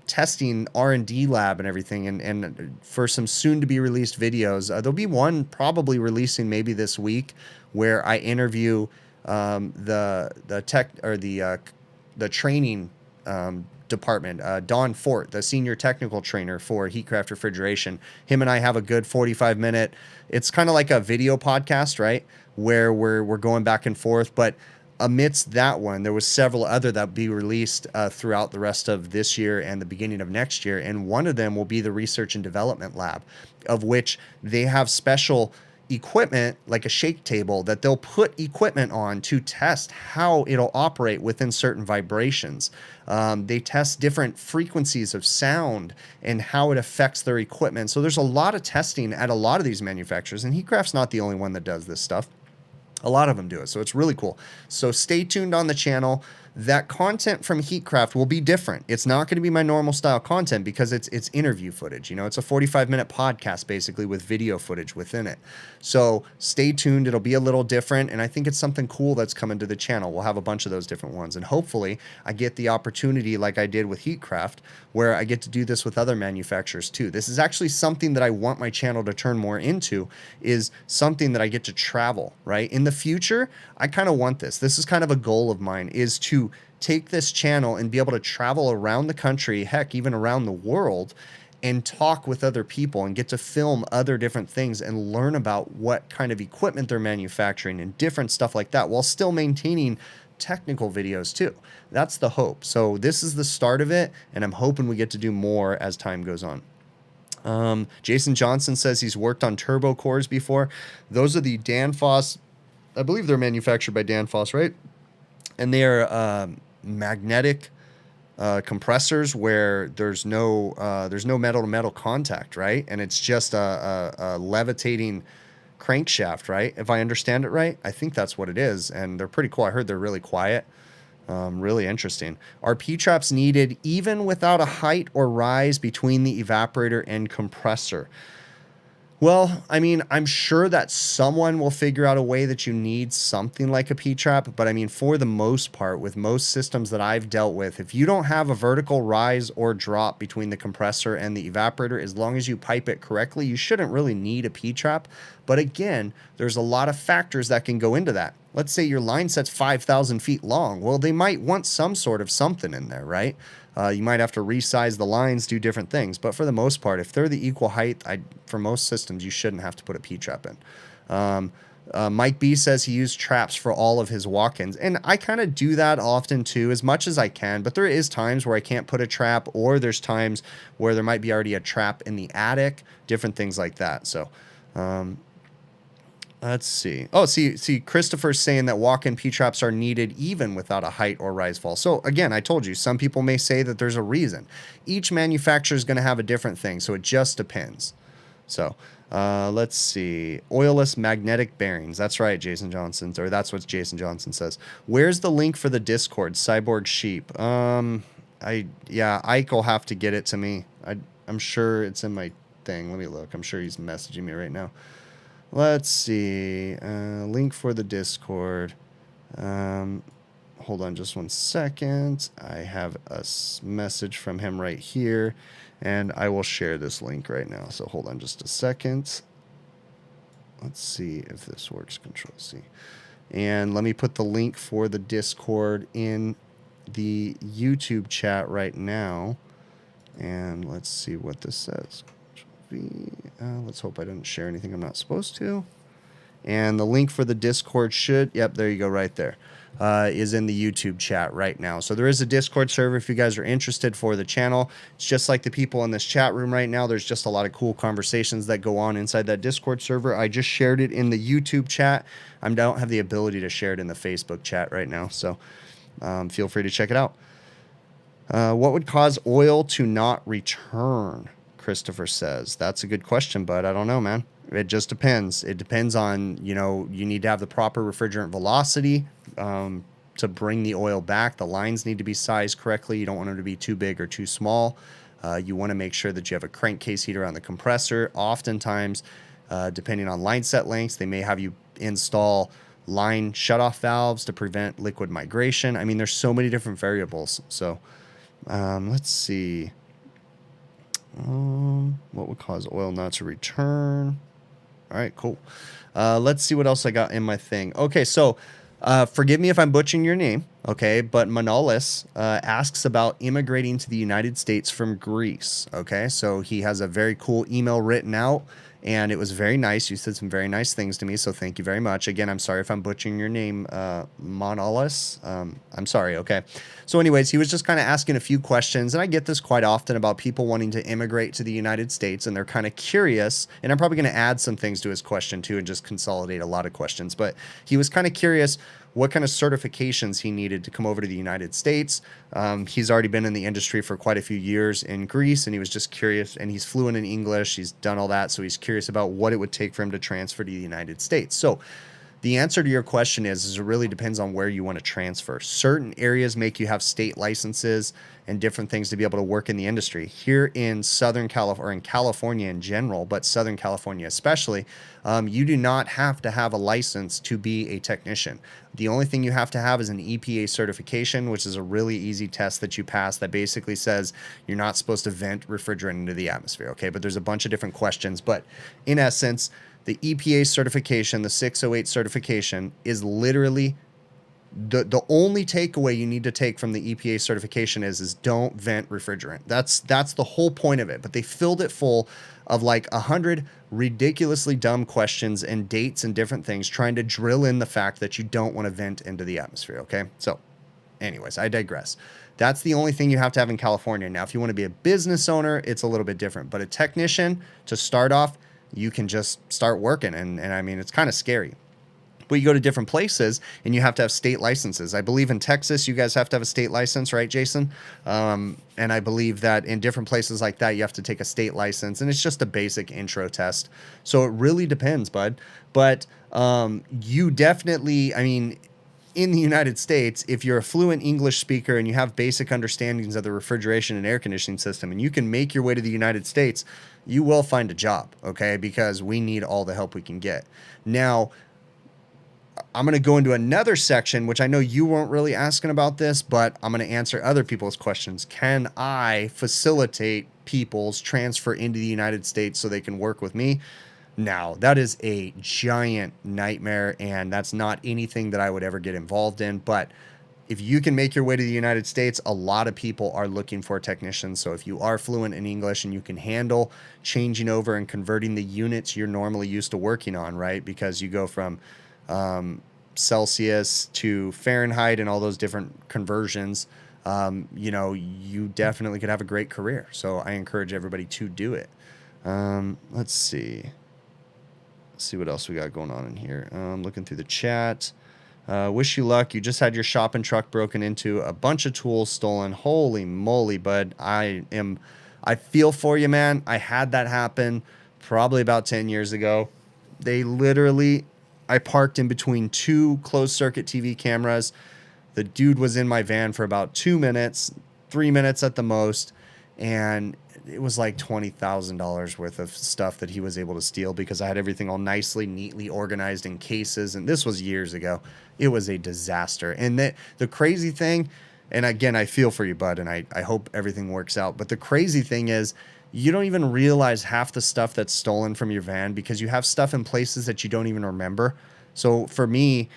testing R&D lab and everything, and for some soon to be released videos, there'll be one probably releasing maybe this week where I interview the tech or the training department, Don Fort, the senior technical trainer for Heatcraft Refrigeration. Him and I have a good 45-minute. It's kind of like a video podcast, right? Where we're going back and forth. But amidst that one, there was several other that will be released throughout the rest of this year and the beginning of next year. And one of them will be the research and development lab, of which they have special equipment like a shake table that they'll put equipment on to test how it'll operate within certain vibrations. They test different frequencies of sound and how it affects their equipment. So there's a lot of testing at a lot of these manufacturers, and Heatcraft's not the only one that does this stuff. A lot of them do it, so it's really cool. So stay tuned on the channel. That content from Heatcraft will be different. It's not going to be my normal style content because it's interview footage. You know, it's a 45-minute podcast basically with video footage within it. So stay tuned. It'll be a little different, and I think it's something cool that's coming to the channel. We'll have a bunch of those different ones, and hopefully I get the opportunity like I did with Heatcraft, where I get to do this with other manufacturers too. This is actually something that I want my channel to turn more into, is something that I get to travel, right? In the future, I kind of want this. This is kind of a goal of mine, is to take this channel and be able to travel around the country, heck, even around the world, and talk with other people and get to film other different things and learn about what kind of equipment they're manufacturing and different stuff like that, while still maintaining technical videos too. That's the hope. So this is the start of it, and I'm hoping we get to do more as time goes on. Jason Johnson says he's worked on turbo cores before. Those are the Danfoss. I believe they're manufactured by Danfoss, right? And they are magnetic compressors where there's no metal to metal contact, right? And it's just a levitating crankshaft, right? If I understand it right, I think that's what it is. And they're pretty cool. I heard they're really quiet. Really interesting. Are P-traps needed even without a height or rise between the evaporator and compressor? Well, I mean, I'm sure that someone will figure out a way that you need something like a P-trap, but I mean, for the most part, with most systems that I've dealt with, if you don't have a vertical rise or drop between the compressor and the evaporator, as long as you pipe it correctly, you shouldn't really need a P-trap. But again, there's a lot of factors that can go into that. Let's say your line set's 5,000 feet long. Well, they might want some sort of something in there, right? You might have to resize the lines, do different things. But for the most part, if they're the equal height, for most systems, you shouldn't have to put a P-trap in. Mike B says he used traps for all of his walk-ins. And I kind of do that often too, as much as I can. But there is times where I can't put a trap, or there's times where there might be already a trap in the attic, different things like that. So let's see. Oh, see, Christopher's saying that walk-in P-traps are needed even without a height or rise fall. So again, I told you, some people may say that there's a reason. Each manufacturer is going to have a different thing, so it just depends. So let's see. Oilless magnetic bearings. That's right, Jason Johnson, or that's what Jason Johnson says. Where's the link for the Discord, Cyborg Sheep? Yeah, Ike will have to get it to me. I'm sure it's in my thing. Let me look. I'm sure he's messaging me right now. Let's see. Link for the Discord. Hold on just one second. I have a message from him right here, and I will share this link right now. So hold on just a second. Let's see if this works. Control C. And let me put the link for the Discord in the YouTube chat right now. And let's see what this says. Let's hope I didn't share anything I'm not supposed to. And the link for the Discord should, yep, there you go, right there, is in the YouTube chat right now. So there is a Discord server if you guys are interested for the channel. It's just like the people in this chat room right now. There's just a lot of cool conversations that go on inside that Discord server. I just shared it in the YouTube chat. I don't have the ability to share it in the Facebook chat right now, so feel free to check it out. What would cause oil to not return? Christopher says. That's a good question, bud. I don't know, man. It just depends. It depends on, you know, you need to have the proper refrigerant velocity to bring the oil back. The lines need to be sized correctly. You don't want them to be too big or too small. You want to make sure that you have a crankcase heater on the compressor. Oftentimes, depending on line set lengths, they may have you install line shutoff valves to prevent liquid migration. I mean, there's so many different variables. So let's see. What would cause oil not to return? All right, cool. Let's see what else I got in my thing. Okay, so forgive me if I'm butchering your name, okay, but Manolis asks about immigrating to the United States from Greece, okay? So he has a very cool email written out, and it was very nice. You said some very nice things to me, so thank you very much. Again, I'm sorry if I'm butchering your name, Manolis. I'm sorry, okay? So anyways, he was just kind of asking a few questions, and I get this quite often about people wanting to immigrate to the United States, and they're kind of curious, and I'm probably going to add some things to his question too and just consolidate a lot of questions, but he was kind of curious what kind of certifications he needed to come over to the United States. He's already been in the industry for quite a few years in Greece, and he was just curious, and he's fluent in English. He's done all that, so he's curious about what it would take for him to transfer to the United States. So the answer to your question is it really depends on where you want to transfer. Certain areas make you have state licenses and different things to be able to work in the industry. Here in Southern California, or in California in general, but Southern California especially, you do not have to have a license to be a technician. The only thing you have to have is an EPA certification, which is a really easy test that you pass that basically says you're not supposed to vent refrigerant into the atmosphere, okay? But there's a bunch of different questions. But in essence, the EPA certification, the 608 certification, is literally the only takeaway you need to take from the EPA certification is don't vent refrigerant. That's the whole point of it. But they filled it full of like 100 ridiculously dumb questions and dates and different things trying to drill in the fact that you don't want to vent into the atmosphere, okay? So anyways, I digress. That's the only thing you have to have in California. Now, if you want to be a business owner, it's a little bit different. But a technician, to start off, you can just start working. And I mean, it's kind of scary. But you go to different places and you have to have state licenses. I believe in Texas, you guys have to have a state license, right, Jason? And I believe that in different places like that, you have to take a state license. And it's just a basic intro test. So it really depends, bud. But you definitely, I mean, in the United States, if you're a fluent English speaker and you have basic understandings of the refrigeration and air conditioning system, and you can make your way to the United States, you will find a job, okay? Because we need all the help we can get. Now, I'm going to go into another section, which I know you weren't really asking about this, but I'm going to answer other people's questions. Can I facilitate people's transfer into the United States so they can work with me? Now, that is a giant nightmare, and that's not anything that I would ever get involved in. But if you can make your way to the United States, a lot of people are looking for technicians. So if you are fluent in English and you can handle changing over and converting the units you're normally used to working on, right? Because you go from Celsius to Fahrenheit and all those different conversions, you know, you definitely could have a great career. So I encourage everybody to do it. Let's see. Let's see what else we got going on in here. Looking through the chat. Wish you luck. You just had your shopping truck broken into, a bunch of tools stolen. Holy moly, bud. I feel for you, man. I had that happen probably about 10 years ago. They literally, I parked in between two closed circuit TV cameras. The dude was in my van for about 2 minutes, 3 minutes at the most, and it was like $20,000 worth of stuff that he was able to steal because I had everything all nicely, neatly organized in cases, and this was years ago. It was a disaster. And the crazy thing, and again, I feel for you, bud, and I hope everything works out, but the crazy thing is you don't even realize half the stuff that's stolen from your van because you have stuff in places that you don't even remember. So for me,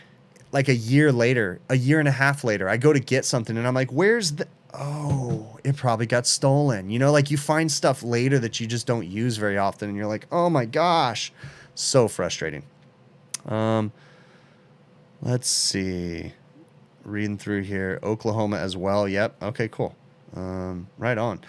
like a year and a half later, I go to get something and I'm like, where's the... Oh, it probably got stolen. You know, like you find stuff later that you just don't use very often and you're like, oh my gosh, so frustrating. Let's see. Reading through here. Oklahoma as well. Yep. Okay, cool. Right on.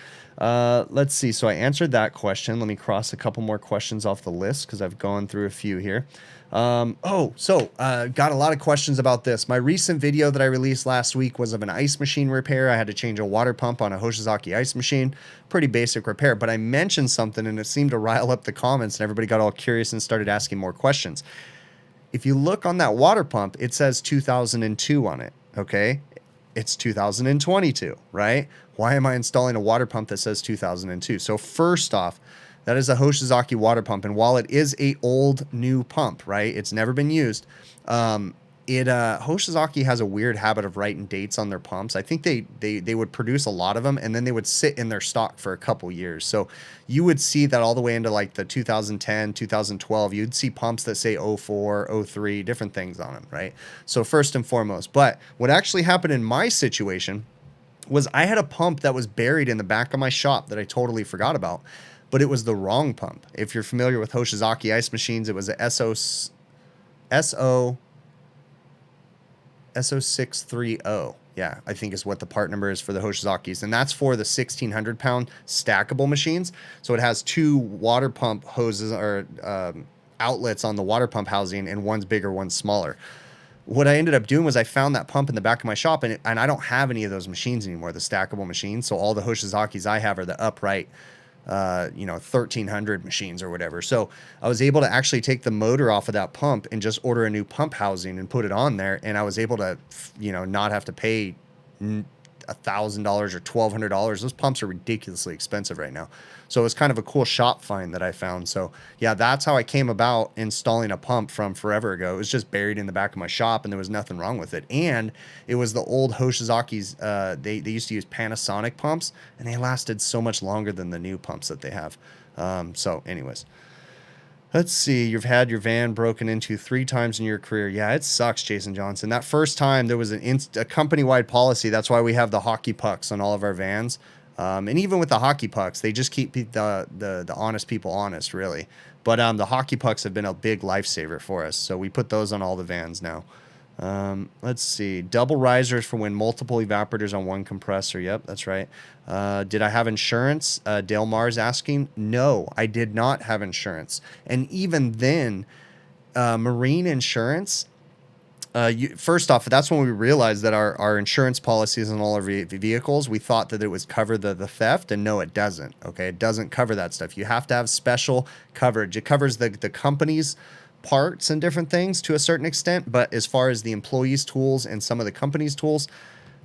Let's see. So I answered that question. Let me cross a couple more questions off the list because I've gone through a few here. Got a lot of questions about this. My recent video that I released last week was of an ice machine repair. I had to change a water pump on a Hoshizaki ice machine. Pretty basic repair, but I mentioned something and it seemed to rile up the comments and everybody got all curious and started asking more questions. If you look on that water pump, it says 2002 on it, okay? It's 2022, right? Why am I installing a water pump that says 2002? So first off, that is a Hoshizaki water pump, and while it is a old new pump, right? It's never been used. Hoshizaki has a weird habit of writing dates on their pumps. I think they would produce a lot of them and then they would sit in their stock for a couple years. So you would see that all the way into like the 2010, 2012, you'd see pumps that say 04, 03, different things on them, right? So first and foremost, but what actually happened in my situation was I had a pump that was buried in the back of my shop that I totally forgot about, but it was the wrong pump. If you're familiar with Hoshizaki ice machines, it was a SO630, yeah, I think is what the part number is for the Hoshizakis, and that's for the 1,600-pound stackable machines. So it has two water pump hoses or outlets on the water pump housing, and one's bigger, one's smaller. What I ended up doing was I found that pump in the back of my shop, and I don't have any of those machines anymore, the stackable machines. So all the Hoshizakis I have are the upright 1,300 machines or whatever. So I was able to actually take the motor off of that pump and just order a new pump housing and put it on there. And I was able to, not have to pay $1,000 or $1,200. Those pumps are ridiculously expensive right now. So it was kind of a cool shop find that I found. So yeah, that's how I came about installing a pump from forever ago. It was just buried in the back of my shop and there was nothing wrong with it. And it was the old Hoshizaki's, they used to use Panasonic pumps and they lasted so much longer than the new pumps that they have. So anyways, let's see. You've had your van broken into 3 times in your career. Yeah, it sucks, Jason Johnson. That first time there was a company-wide policy. That's why we have the hockey pucks on all of our vans. And even with the hockey pucks, they just keep the honest people honest, really. But the hockey pucks have been a big lifesaver for us. So we put those on all the vans now. Let's see. Double risers for when multiple evaporators on one compressor. Yep, that's right. Did I have insurance? Dale Mars asking. No, I did not have insurance. And even then, marine insurance, first off, that's when we realized that our insurance policies on all our vehicles, we thought that it would cover the theft, and no, it doesn't. Okay, it doesn't cover that stuff. You have to have special coverage. It covers the company's parts and different things to a certain extent, but as far as the employees' tools and some of the company's tools,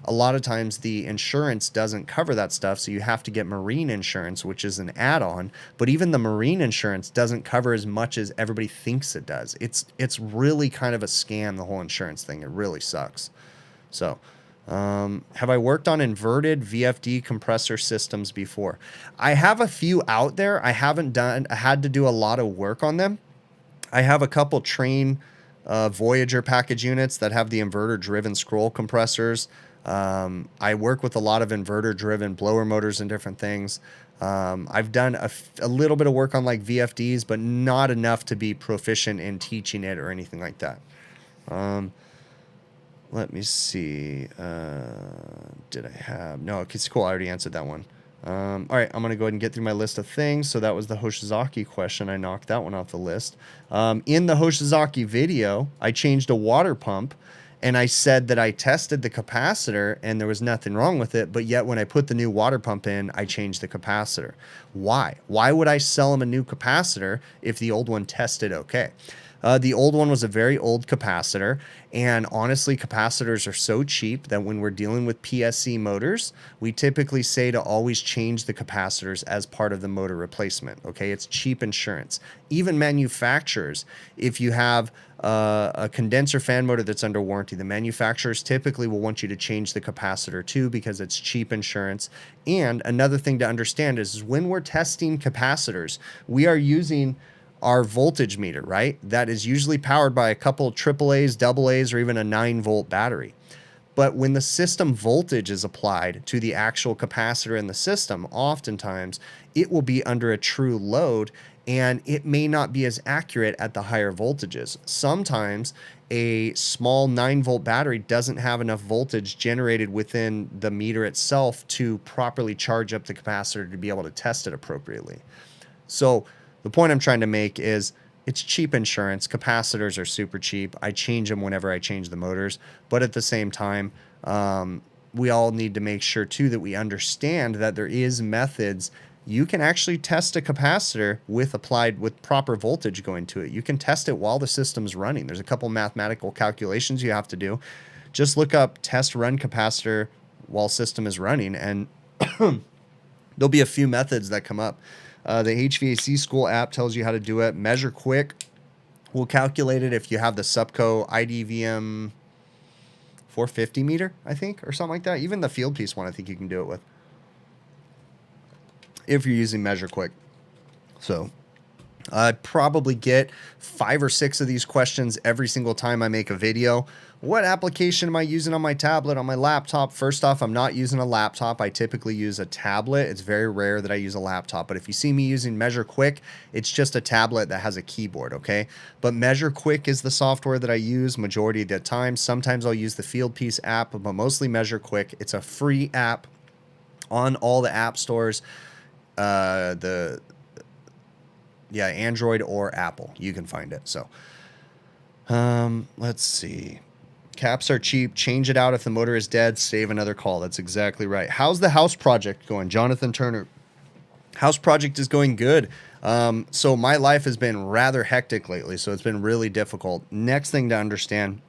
a lot of times the insurance doesn't cover that stuff, so you have to get marine insurance, which is an add-on. But even the marine insurance doesn't cover as much as everybody thinks it does. It's really kind of a scam, the whole insurance thing. It really sucks. So, have I worked on inverted VFD compressor systems before? I have a few out there. I had to do a lot of work on them. I have a couple Train Voyager package units that have the inverter-driven scroll compressors. I work with a lot of inverter-driven blower motors and different things. I've done a little bit of work on like VFDs, but not enough to be proficient in teaching it or anything like that. Let me see. Did I have... No, it's cool. I already answered that one. All right, I'm going to go ahead and get through my list of things. So that was the Hoshizaki question. I knocked that one off the list. In the Hoshizaki video, I changed a water pump. And I said that I tested the capacitor and there was nothing wrong with it, but yet when I put the new water pump in, I changed the capacitor. Why? Why would I sell him a new capacitor if the old one tested okay? The old one was a very old capacitor, and honestly, capacitors are so cheap that when we're dealing with PSC motors, we typically say to always change the capacitors as part of the motor replacement, okay? It's cheap insurance. Even manufacturers, if you have a condenser fan motor that's under warranty, the manufacturers typically will want you to change the capacitor too because it's cheap insurance. And another thing to understand is when we're testing capacitors, we are using our voltage meter, right? That is usually powered by a couple of AAAs, AA's, or even a 9-volt battery. But when the system voltage is applied to the actual capacitor in the system, oftentimes it will be under a true load, and it may not be as accurate at the higher voltages. Sometimes a small 9-volt battery doesn't have enough voltage generated within the meter itself to properly charge up the capacitor to be able to test it appropriately. So the point I'm trying to make is it's cheap insurance. Capacitors are super cheap. I change them whenever I change the motors. But at the same time, we all need to make sure too that we understand that there is methods. You can actually test a capacitor with proper voltage going to it. You can test it while the system's running. There's a couple mathematical calculations you have to do. Just look up test run capacitor while system is running, and there'll be a few methods that come up. The HVAC School app tells you how to do it. Measure Quick will calculate it if you have the Subco IDVM 450 meter, I think, or something like that. Even the Field Piece one, I think you can do it with, if you're using Measure Quick. So I probably get 5 or 6 of these questions every single time I make a video. What application am I using on my tablet, on my laptop? First off, I'm not using a laptop. I typically use a tablet. It's very rare that I use a laptop. But if you see me using Measure Quick, it's just a tablet that has a keyboard, okay? But Measure Quick is the software that I use majority of the time. Sometimes I'll use the Field Piece app, but mostly Measure Quick. It's a free app on all the app stores. Android or Apple, you can find it. So let's see. Caps are cheap. Change it out if the motor is dead. Save another call. That's exactly right. How's the house project going? Jonathan Turner. House project is going good. So my life has been rather hectic lately, so it's been really difficult. Next thing to understand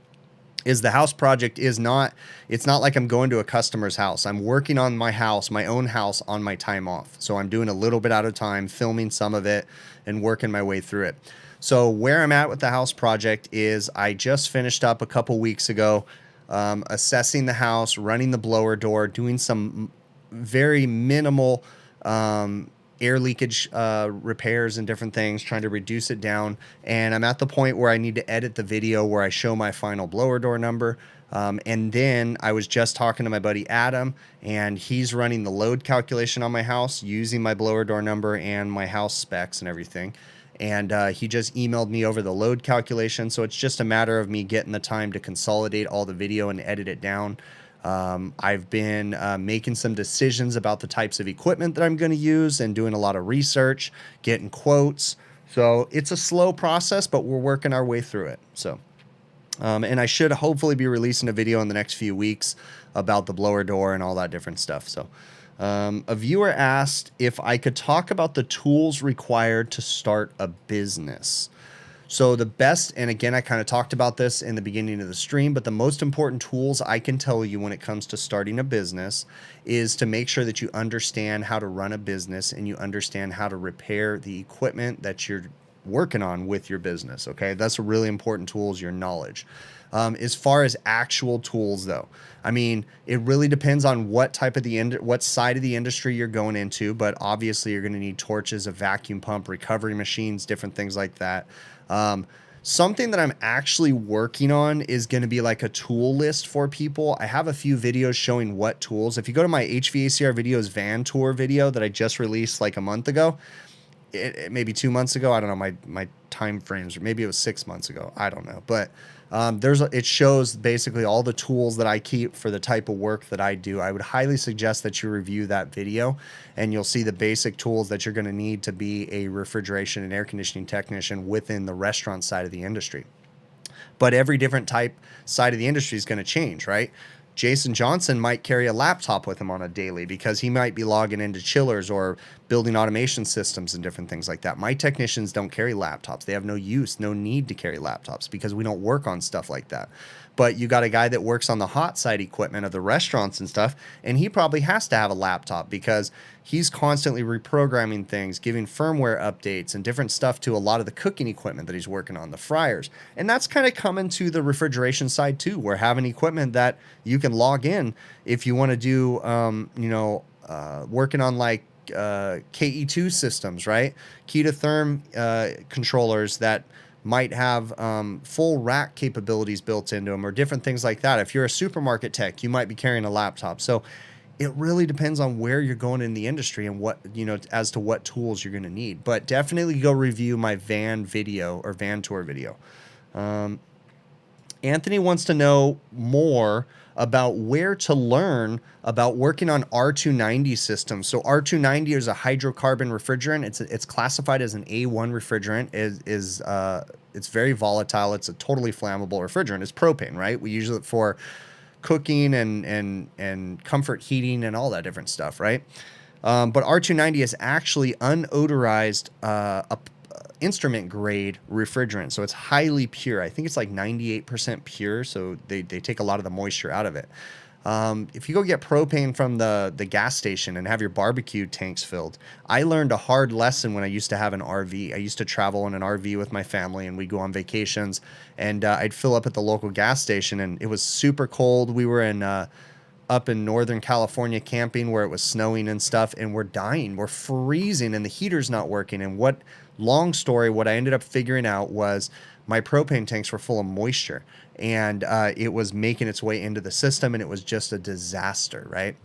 is the house project is not, it's not like I'm going to a customer's house. I'm working on my house, my own house, on my time off. So I'm doing a little bit at a time, filming some of it and working my way through it. So where I'm at with the house project is I just finished up a couple weeks ago, assessing the house, running the blower door, doing some very minimal air leakage repairs and different things, trying to reduce it down. And I'm at the point where I need to edit the video where I show my final blower door number. And then I was just talking to my buddy Adam, and he's running the load calculation on my house using my blower door number and my house specs and everything. And he just emailed me over the load calculation. So it's just a matter of me getting the time to consolidate all the video and edit it down. I've been making some decisions about the types of equipment that I'm going to use and doing a lot of research, getting quotes. So it's a slow process, but we're working our way through it. So, and I should hopefully be releasing a video in the next few weeks about the blower door and all that different stuff. So, a viewer asked if I could talk about the tools required to start a business. So the best, and again, I kind of talked about this in the beginning of the stream, but the most important tools I can tell you when it comes to starting a business is to make sure that you understand how to run a business and you understand how to repair the equipment that you're working on with your business. Okay, that's a really important tool, is your knowledge. As far as actual tools, though, I mean, it really depends on what type of what side of the industry you're going into. But obviously, you're going to need torches, a vacuum pump, recovery machines, different things like that. Something that I'm actually working on is going to be like a tool list for people. I have a few videos showing what tools. If you go to my HVACR videos van tour video that I just released like a month ago, maybe 2 months ago, I don't know my time frames, or maybe it was 6 months ago, I don't know. But it shows basically all the tools that I keep for the type of work that I do. I would highly suggest that you review that video, and you'll see the basic tools that you're going to need to be a refrigeration and air conditioning technician within the restaurant side of the industry. But every different side of the industry is going to change, right? Jason Johnson might carry a laptop with him on a daily because he might be logging into chillers or building automation systems and different things like that. My technicians don't carry laptops. They have no need to carry laptops because we don't work on stuff like that. But you got a guy that works on the hot side equipment of the restaurants and stuff, and he probably has to have a laptop because he's constantly reprogramming things, giving firmware updates and different stuff to a lot of the cooking equipment that he's working on, the fryers. And that's kind of coming to the refrigeration side too. We're having equipment that you can log in if you want to do, working on like KE2 systems, right? Key to therm controllers that might have full rack capabilities built into them or different things like that. If you're a supermarket tech, you might be carrying a laptop. So it really depends on where you're going in the industry and what, as to what tools you're going to need. But definitely go review my van video or van tour video. Anthony wants to know more about where to learn about working on R290 systems. So R290 is a hydrocarbon refrigerant. It's classified as an A1 refrigerant. It's very volatile. It's a totally flammable refrigerant. It's propane, right? We use it for cooking and comfort heating and all that different stuff, right? But R290 is actually unodorized instrument grade refrigerant. So it's highly pure. I think it's like 98% pure. So they take a lot of the moisture out of it. If you go get propane from the gas station and have your barbecue tanks filled, I learned a hard lesson when I used to have an RV. I used to travel in an RV with my family and we'd go on vacations, and I'd fill up at the local gas station, and it was super cold. We were up in Northern California camping where it was snowing and stuff, and we're dying. We're freezing and the heater's not working. And long story, what I ended up figuring out was my propane tanks were full of moisture, and it was making its way into the system, and it was just a disaster, right?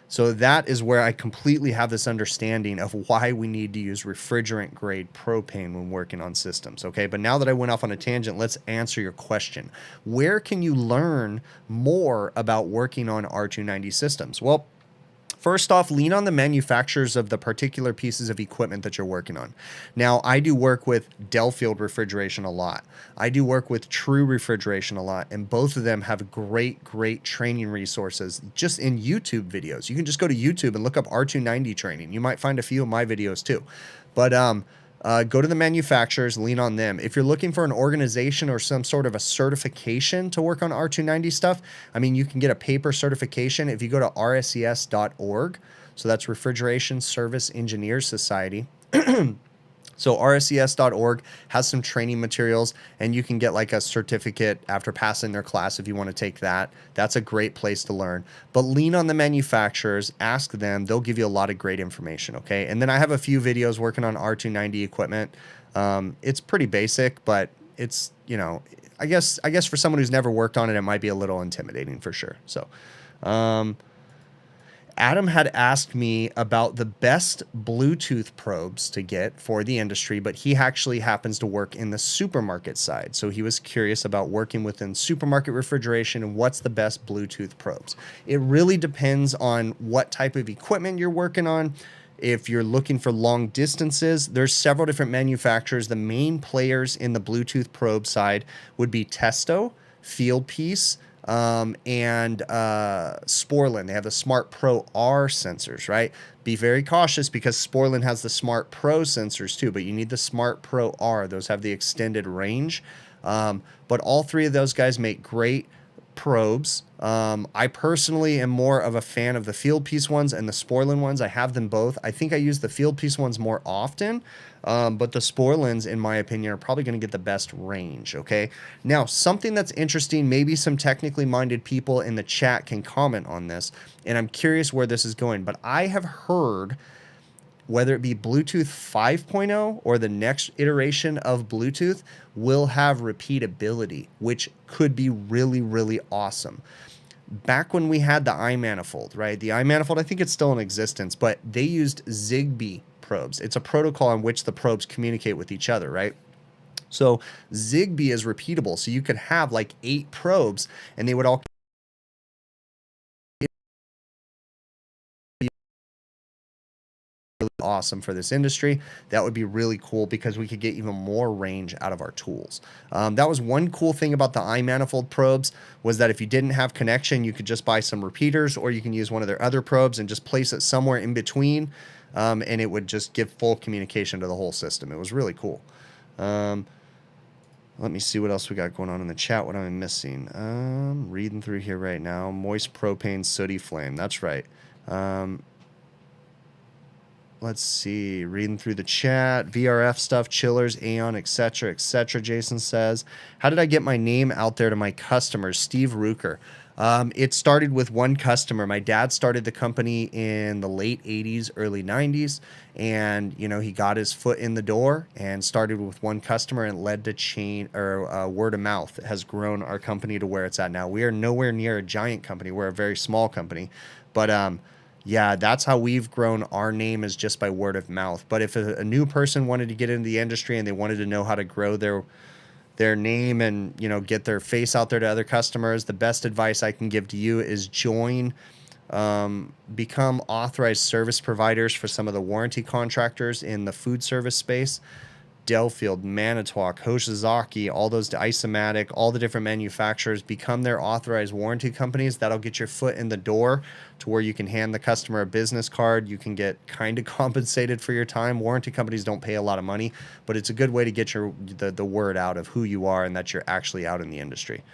So that is where I completely have this understanding of why we need to use refrigerant grade propane when working on systems. Okay, but now that I went off on a tangent, let's answer your question. Where can you learn more about working on R290 systems? Well, first off, lean on the manufacturers of the particular pieces of equipment that you're working on. Now, I do work with Delfield Refrigeration a lot. I do work with True Refrigeration a lot, and both of them have great training resources just in YouTube videos. You can just go to YouTube and look up R290 training. You might find a few of my videos too. But go to the manufacturers, lean on them. If you're looking for an organization or some sort of a certification to work on R290 stuff, I mean, you can get a paper certification if you go to rses.org. So that's Refrigeration Service Engineers Society. So rses.org has some training materials, and you can get like a certificate after passing their class if you want to take that. That's a great place to learn. But lean on the manufacturers, ask them. They'll give you a lot of great information, okay? And then I have a few videos working on R290 equipment. It's pretty basic, but it's, I guess for someone who's never worked on it, it might be a little intimidating for sure. So, Adam had asked me about the best Bluetooth probes to get for the industry, but he actually happens to work in the supermarket side. So he was curious about working within supermarket refrigeration and what's the best Bluetooth probes. It really depends on what type of equipment you're working on. If you're looking for long distances, there's several different manufacturers. The main players in the Bluetooth probe side would be Testo, Fieldpiece, and Sporlan. They have the Smart Pro R sensors, right? Be very cautious because Sporlan has the Smart Pro sensors too, but you need the Smart Pro R. Those have the extended range. But all three of those guys make great probes. I personally am more of a fan of the Fieldpiece ones and the Sporlan ones. I have them both. I think I use the Fieldpiece ones more often, but the Sporlans, in my opinion, are probably going to get the best range, okay? Now, something that's interesting, maybe some technically minded people in the chat can comment on this, and I'm curious where this is going, but I have heard, whether it be Bluetooth 5.0 or the next iteration of Bluetooth, will have repeatability, which could be really awesome. Back when we had the iManifold, right? The iManifold, I think it's still in existence, but they used Zigbee probes. It's a protocol in which the probes communicate with each other, right? So Zigbee is repeatable. So you could have like 8 probes and they would all awesome for this industry. That would be really cool because we could get even more range out of our tools. That was one cool thing about the iManifold probes, was that if you didn't have connection, you could just buy some repeaters, or you can use one of their other probes and just place it somewhere in between, and it would just give full communication to the whole system. It was really cool. Let me see what else we got going on in the chat. What am I missing? Reading through here right now. Moist propane, sooty flame. That's right. Let's see, reading through the chat, VRF stuff, chillers, Aeon, etc., etc. Jason says, how did I get my name out there to my customers? Steve Ruker. It started with one customer. My dad started the company in the late 80s, early 90s, and he got his foot in the door and started with one customer, and led to chain or word of mouth. It has grown our company to where it's at now. We are nowhere near a giant company. We're a very small company, but Yeah, that's how we've grown our name, is just by word of mouth. But if a new person wanted to get into the industry and they wanted to know how to grow their name and, you know, get their face out there to other customers, the best advice I can give to you is become authorized service providers for some of the warranty contractors in the food service space. Delfield, Manitowoc, Hoshizaki, all those, Isomatic, all the different manufacturers, become their authorized warranty companies. That'll get your foot in the door to where you can hand the customer a business card. You can get kind of compensated for your time. Warranty companies don't pay a lot of money, but it's a good way to get the word out of who you are and that you're actually out in the industry.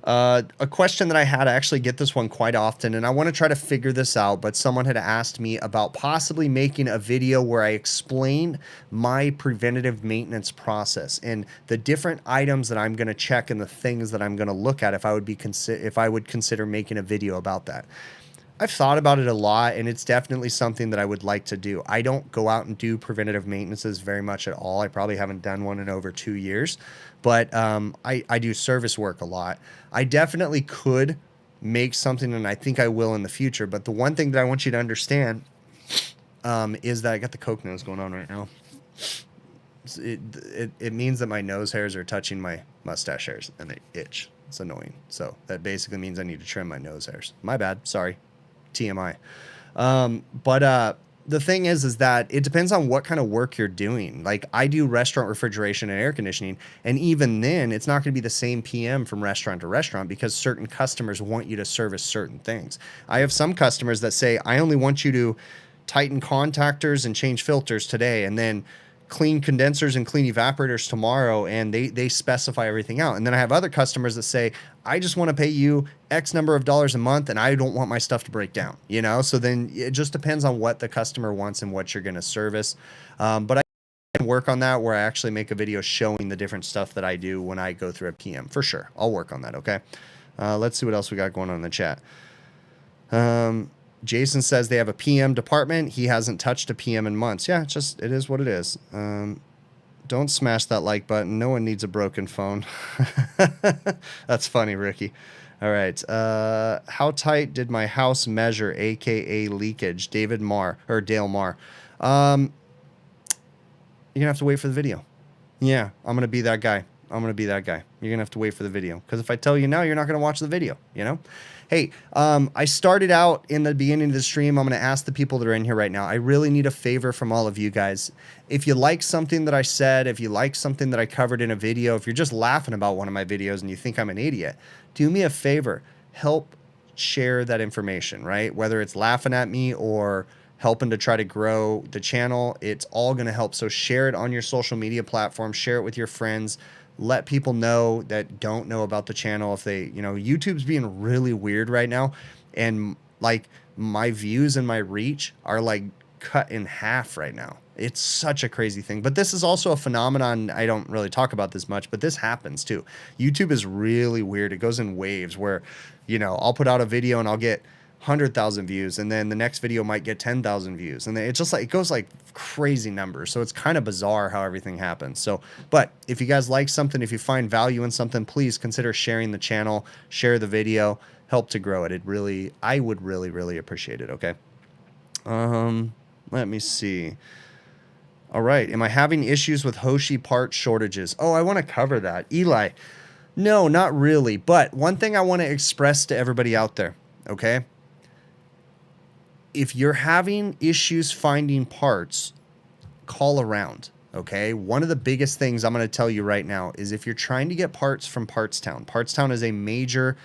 A question that I had, I actually get this one quite often, and I want to try to figure this out, but someone had asked me about possibly making a video where I explain my preventative maintenance process and the different items that I'm going to check and the things that I'm going to look at if I would consider making a video about that. I've thought about it a lot, and it's definitely something that I would like to do. I don't go out and do preventative maintenances very much at all. I probably haven't done one in over 2 years, but I do service work a lot. I definitely could make something, and I think I will in the future. But the one thing that I want you to understand is that I got the Coke nose going on right now. It means that my nose hairs are touching my mustache hairs, and they itch. It's annoying. So that basically means I need to trim my nose hairs. My bad. Sorry. TMI. The thing is that it depends on what kind of work you're doing. Like, I do restaurant refrigeration and air conditioning, and even then it's not going to be the same PM from restaurant to restaurant because certain customers want you to service certain things. I have some customers that say, I only want you to tighten contactors and change filters today, and then clean condensers and clean evaporators tomorrow, and they specify everything out. And then I have other customers that say, I just want to pay you X number of dollars a month, and I don't want my stuff to break down, you know? So then it just depends on what the customer wants and what you're going to service. But I can work on that where I actually make a video showing the different stuff that I do when I go through a PM. For sure. I'll work on that, okay? Let's see what else we got going on in the chat. Jason says they have a PM department. He hasn't touched a PM in months. Yeah, it is what it is. Don't smash that like button. No one needs a broken phone. That's funny, Ricky. All right. How tight did my house measure, aka leakage? David Marr or Dale Marr. You're gonna have to wait for the video. Yeah, I'm gonna be that guy. You're gonna have to wait for the video, because if I tell you now, you're not gonna watch the video, you know? Hey, I started out in the beginning of the stream. I'm going to ask the people that are in here right now. I really need a favor from all of you guys. If you like something that I said, if you like something that I covered in a video, if you're just laughing about one of my videos and you think I'm an idiot, do me a favor. Help share that information, right? Whether it's laughing at me or helping to try to grow the channel, it's all going to help. So share it on your social media platform. Share it with your friends. Let people know that don't know about the channel. If they, you know, YouTube's being really weird right now, and like my views and my reach are like cut in half right now. It's such a crazy thing. But this is also a phenomenon. I don't really talk about this much, but this happens too. YouTube is really weird. It goes in waves where, you know, I'll put out a video and I'll get 100,000 views, and then the next video might get 10,000 views, and it's just like, it goes like crazy numbers. So it's kind of bizarre how everything happens. So, but if you guys like something, if you find value in something, please consider sharing the channel, share the video, help to grow it. I would really appreciate it. Okay. Let me see. All right. Am I having issues with Hoshi part shortages? Oh, I want to cover that. Eli. No, not really. But one thing I want to express to everybody out there. Okay. If you're having issues finding parts, call around, okay? One of the biggest things I'm going to tell you right now is if you're trying to get parts from Partstown. Partstown is a major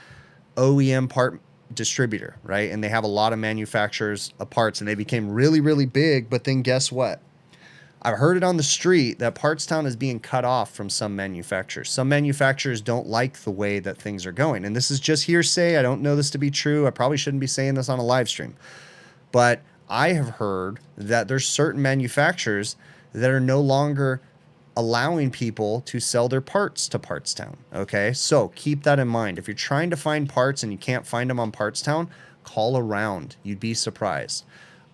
OEM part distributor, right? And they have a lot of manufacturers of parts, and they became really big, but then guess what? I've heard it on the street that Partstown is being cut off from some manufacturers. Some manufacturers don't like the way that things are going. And this is just hearsay. I don't know this to be true. I probably shouldn't be saying this on a live stream. But I have heard that there's certain manufacturers that are no longer allowing people to sell their parts to Partstown. Okay, so keep that in mind. If you're trying to find parts and you can't find them on Partstown, call around. You'd be surprised.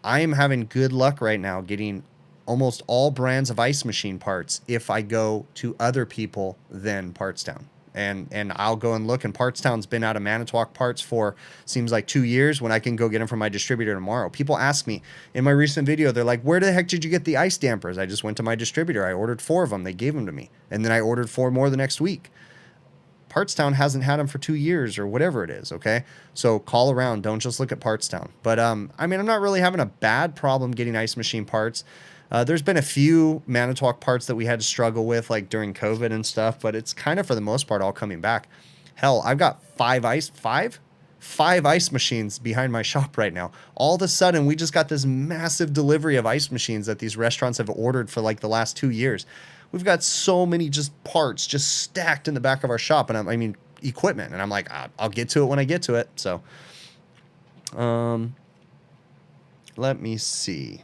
I am having good luck right now getting almost all brands of ice machine parts if I go to other people than Partstown. and I'll go and look, and Partstown's been out of Manitowoc parts for seems like 2 years when I can go get them from my distributor tomorrow. People ask me in my recent video, they're like, where the heck did you get the ice dampers? I just went to my distributor. I ordered 4 of them. They gave them to me. And then I ordered 4 more the next week. Partstown hasn't had them for 2 years or whatever it is, okay? So call around. Don't just look at Partstown. But, I mean, I'm not really having a bad problem getting ice machine parts. There's been a few Manitowoc parts that we had to struggle with, like during COVID and stuff, but it's kind of, for the most part, all coming back. Hell, I've got 5 ice machines behind my shop right now. All of a sudden, we just got this massive delivery of ice machines that these restaurants have ordered for like the last 2 years. We've got so many just parts just stacked in the back of our shop, and I mean equipment, and I'm like, I'll get to it when I get to it. So, let me see.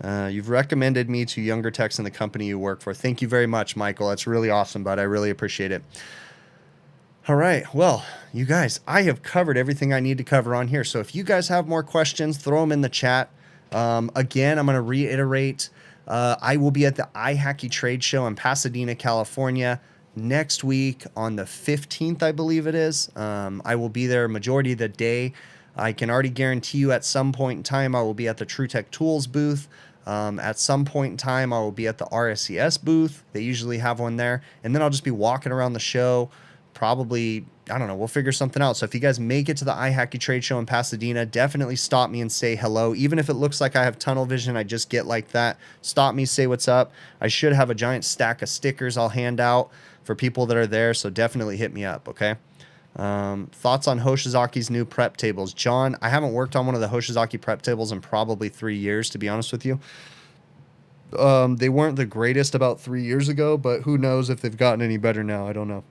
You've recommended me to younger techs in the company you work for. Thank you very much, Michael. That's really awesome, bud. I really appreciate it. All right. Well, you guys, I have covered everything I need to cover on here. So if you guys have more questions, throw them in the chat. Again, I'm going to reiterate. I will be at the iHacky Trade Show in Pasadena, California next week on the 15th, I believe it is. I will be there majority of the day. I can already guarantee you at some point in time I will be at the TrueTech Tools booth. At some point in time I will be at the RSCS booth. They usually have one there. And then I'll just be walking around the show. Probably, I don't know, we'll figure something out. So if you guys make it to the iHacky Trade Show in Pasadena, definitely stop me and say hello. Even if it looks like I have tunnel vision, I just get like that. Stop me, say what's up. I should have a giant stack of stickers I'll hand out for people that are there, so definitely hit me up, okay? Thoughts on Hoshizaki's new prep tables? John, I haven't worked on one of the Hoshizaki prep tables in probably 3 years, to be honest with you. They weren't the greatest about 3 years ago, but who knows if they've gotten any better now. I don't know.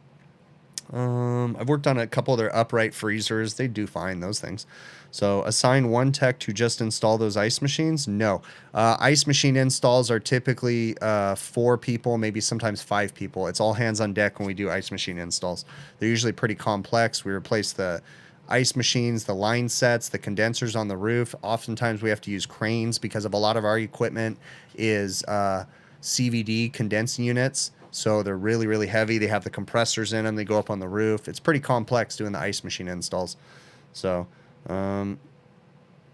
I've worked on a couple of their upright freezers. They do fine, those things. So assign one tech to just install those ice machines? No. Ice machine installs are typically 4 people, maybe sometimes 5 people. It's all hands on deck when we do ice machine installs. They're usually pretty complex. We replace the ice machines, the line sets, the condensers on the roof. Oftentimes we have to use cranes because of a lot of our equipment is CVD condensing units. So they're really, really heavy. They have the compressors in them. They go up on the roof. It's pretty complex doing the ice machine installs. So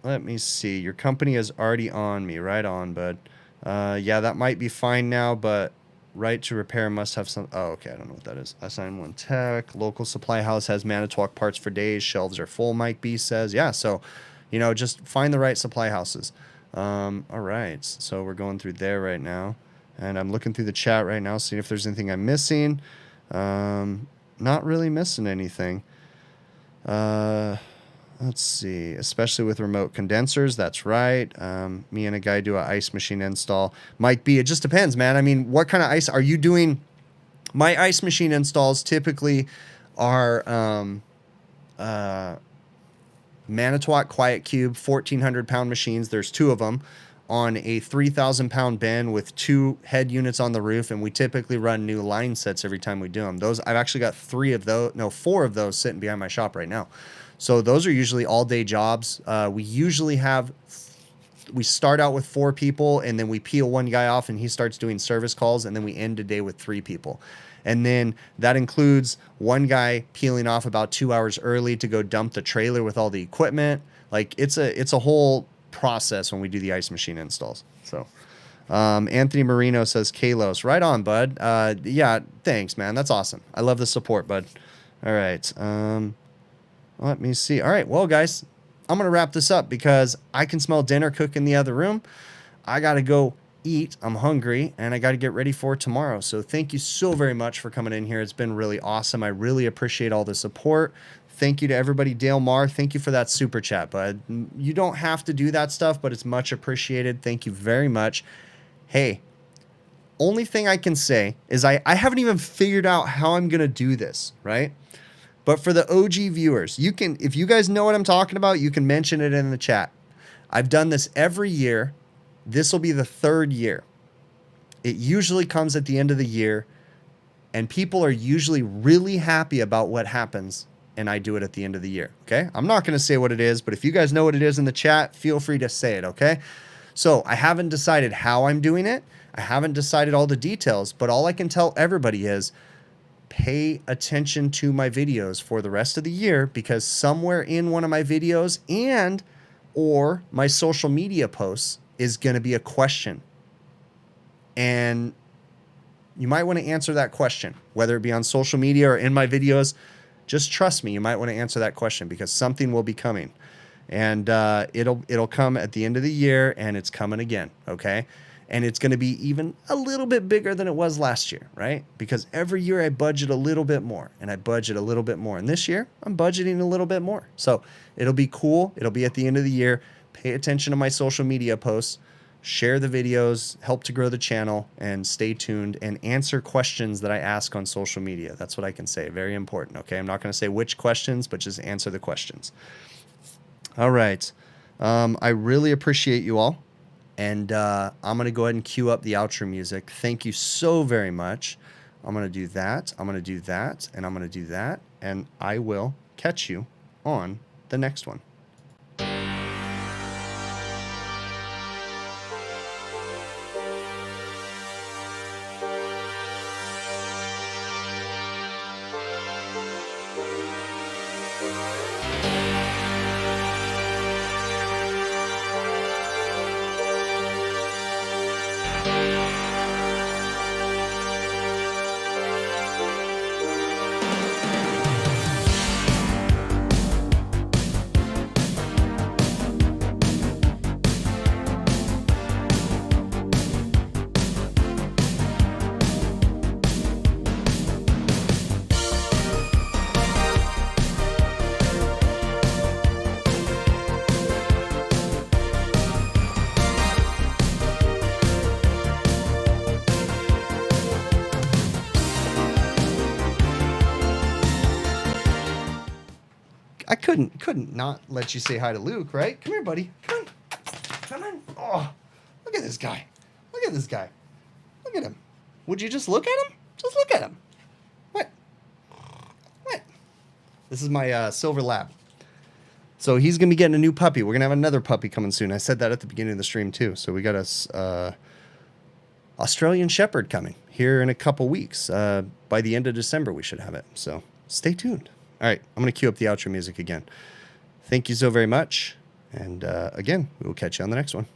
let me see. Your company is already on me. Right on, bud. Yeah, that might be fine now, but right to repair must have some... Oh, okay. I don't know what that is. Assign one tech. Local supply house has Manitowoc parts for days. Shelves are full, Mike B says. Yeah, so, you know, just find the right supply houses. All right. So we're going through there right now. And I'm looking through the chat right now, seeing if there's anything I'm missing. Not really missing anything. Let's see. Especially with remote condensers. That's right. Me and a guy do an ice machine install. Might be. It just depends, man. I mean, what kind of ice are you doing? My ice machine installs typically are Manitowoc Quiet Cube 1,400-pound machines. There's 2 of them on a 3,000-pound bin with 2 head units on the roof, and we typically run new line sets every time we do them. Those I've actually got 4 of those sitting behind my shop right now. So those are usually all-day jobs. We start out with 4 people, and then we peel one guy off, and he starts doing service calls, and then we end the day with 3 people. And then that includes one guy peeling off about 2 hours early to go dump the trailer with all the equipment. Like it's a whole process when we do the ice machine installs. So Anthony Marino says Kalos. Right on, bud. Yeah, thanks, man. That's awesome. I love the support, bud. All right. Let me see. All right, well, guys, I'm gonna wrap this up because I can smell dinner cooking in the other room. I gotta go eat. I'm hungry, and I gotta get ready for tomorrow. So thank you so very much for coming in here. It's been really awesome. I really appreciate all the support. Thank you to everybody. Dale Marr, thank you for that super chat, bud. You don't have to do that stuff, but it's much appreciated. Thank you very much. Hey, only thing I can say is I haven't even figured out how I'm going to do this, right? But for the OG viewers, you can, if you guys know what I'm talking about, you can mention it in the chat. I've done this every year. This will be the 3rd year. It usually comes at the end of the year, and people are usually really happy about what happens, and I do it at the end of the year, okay? I'm not going to say what it is, but if you guys know what it is in the chat, feel free to say it, okay? So I haven't decided how I'm doing it. I haven't decided all the details, but all I can tell everybody is pay attention to my videos for the rest of the year, because somewhere in one of my videos and or my social media posts is going to be a question. And you might want to answer that question, whether it be on social media or in my videos. Just trust me, you might want to answer that question, because something will be coming. And it'll come at the end of the year, and it's coming again, okay? And it's going to be even a little bit bigger than it was last year, right? Because every year I budget a little bit more, and I budget a little bit more. And this year, I'm budgeting a little bit more. So it'll be cool. It'll be at the end of the year. Pay attention to my social media posts. Share the videos, help to grow the channel, and stay tuned and answer questions that I ask on social media. That's what I can say. Very important, okay? I'm not going to say which questions, but just answer the questions. All right. I really appreciate you all. And I'm going to go ahead and cue up the outro music. Thank you so very much. I'm going to do that. I'm going to do that. And I'm going to do that. And I will catch you on the next one. I couldn't not let you say hi to Luke, right? Come here, buddy. Come on. Come on. Oh, look at this guy. Look at this guy. Look at him. Would you just look at him? Just look at him. What? What? This is my silver lab. So he's going to be getting a new puppy. We're going to have another puppy coming soon. I said that at the beginning of the stream, too. So we got a Australian Shepherd coming here in a couple weeks. By the end of December, we should have it. So stay tuned. All right, I'm going to cue up the outro music again. Thank you so very much. And again, we will catch you on the next one.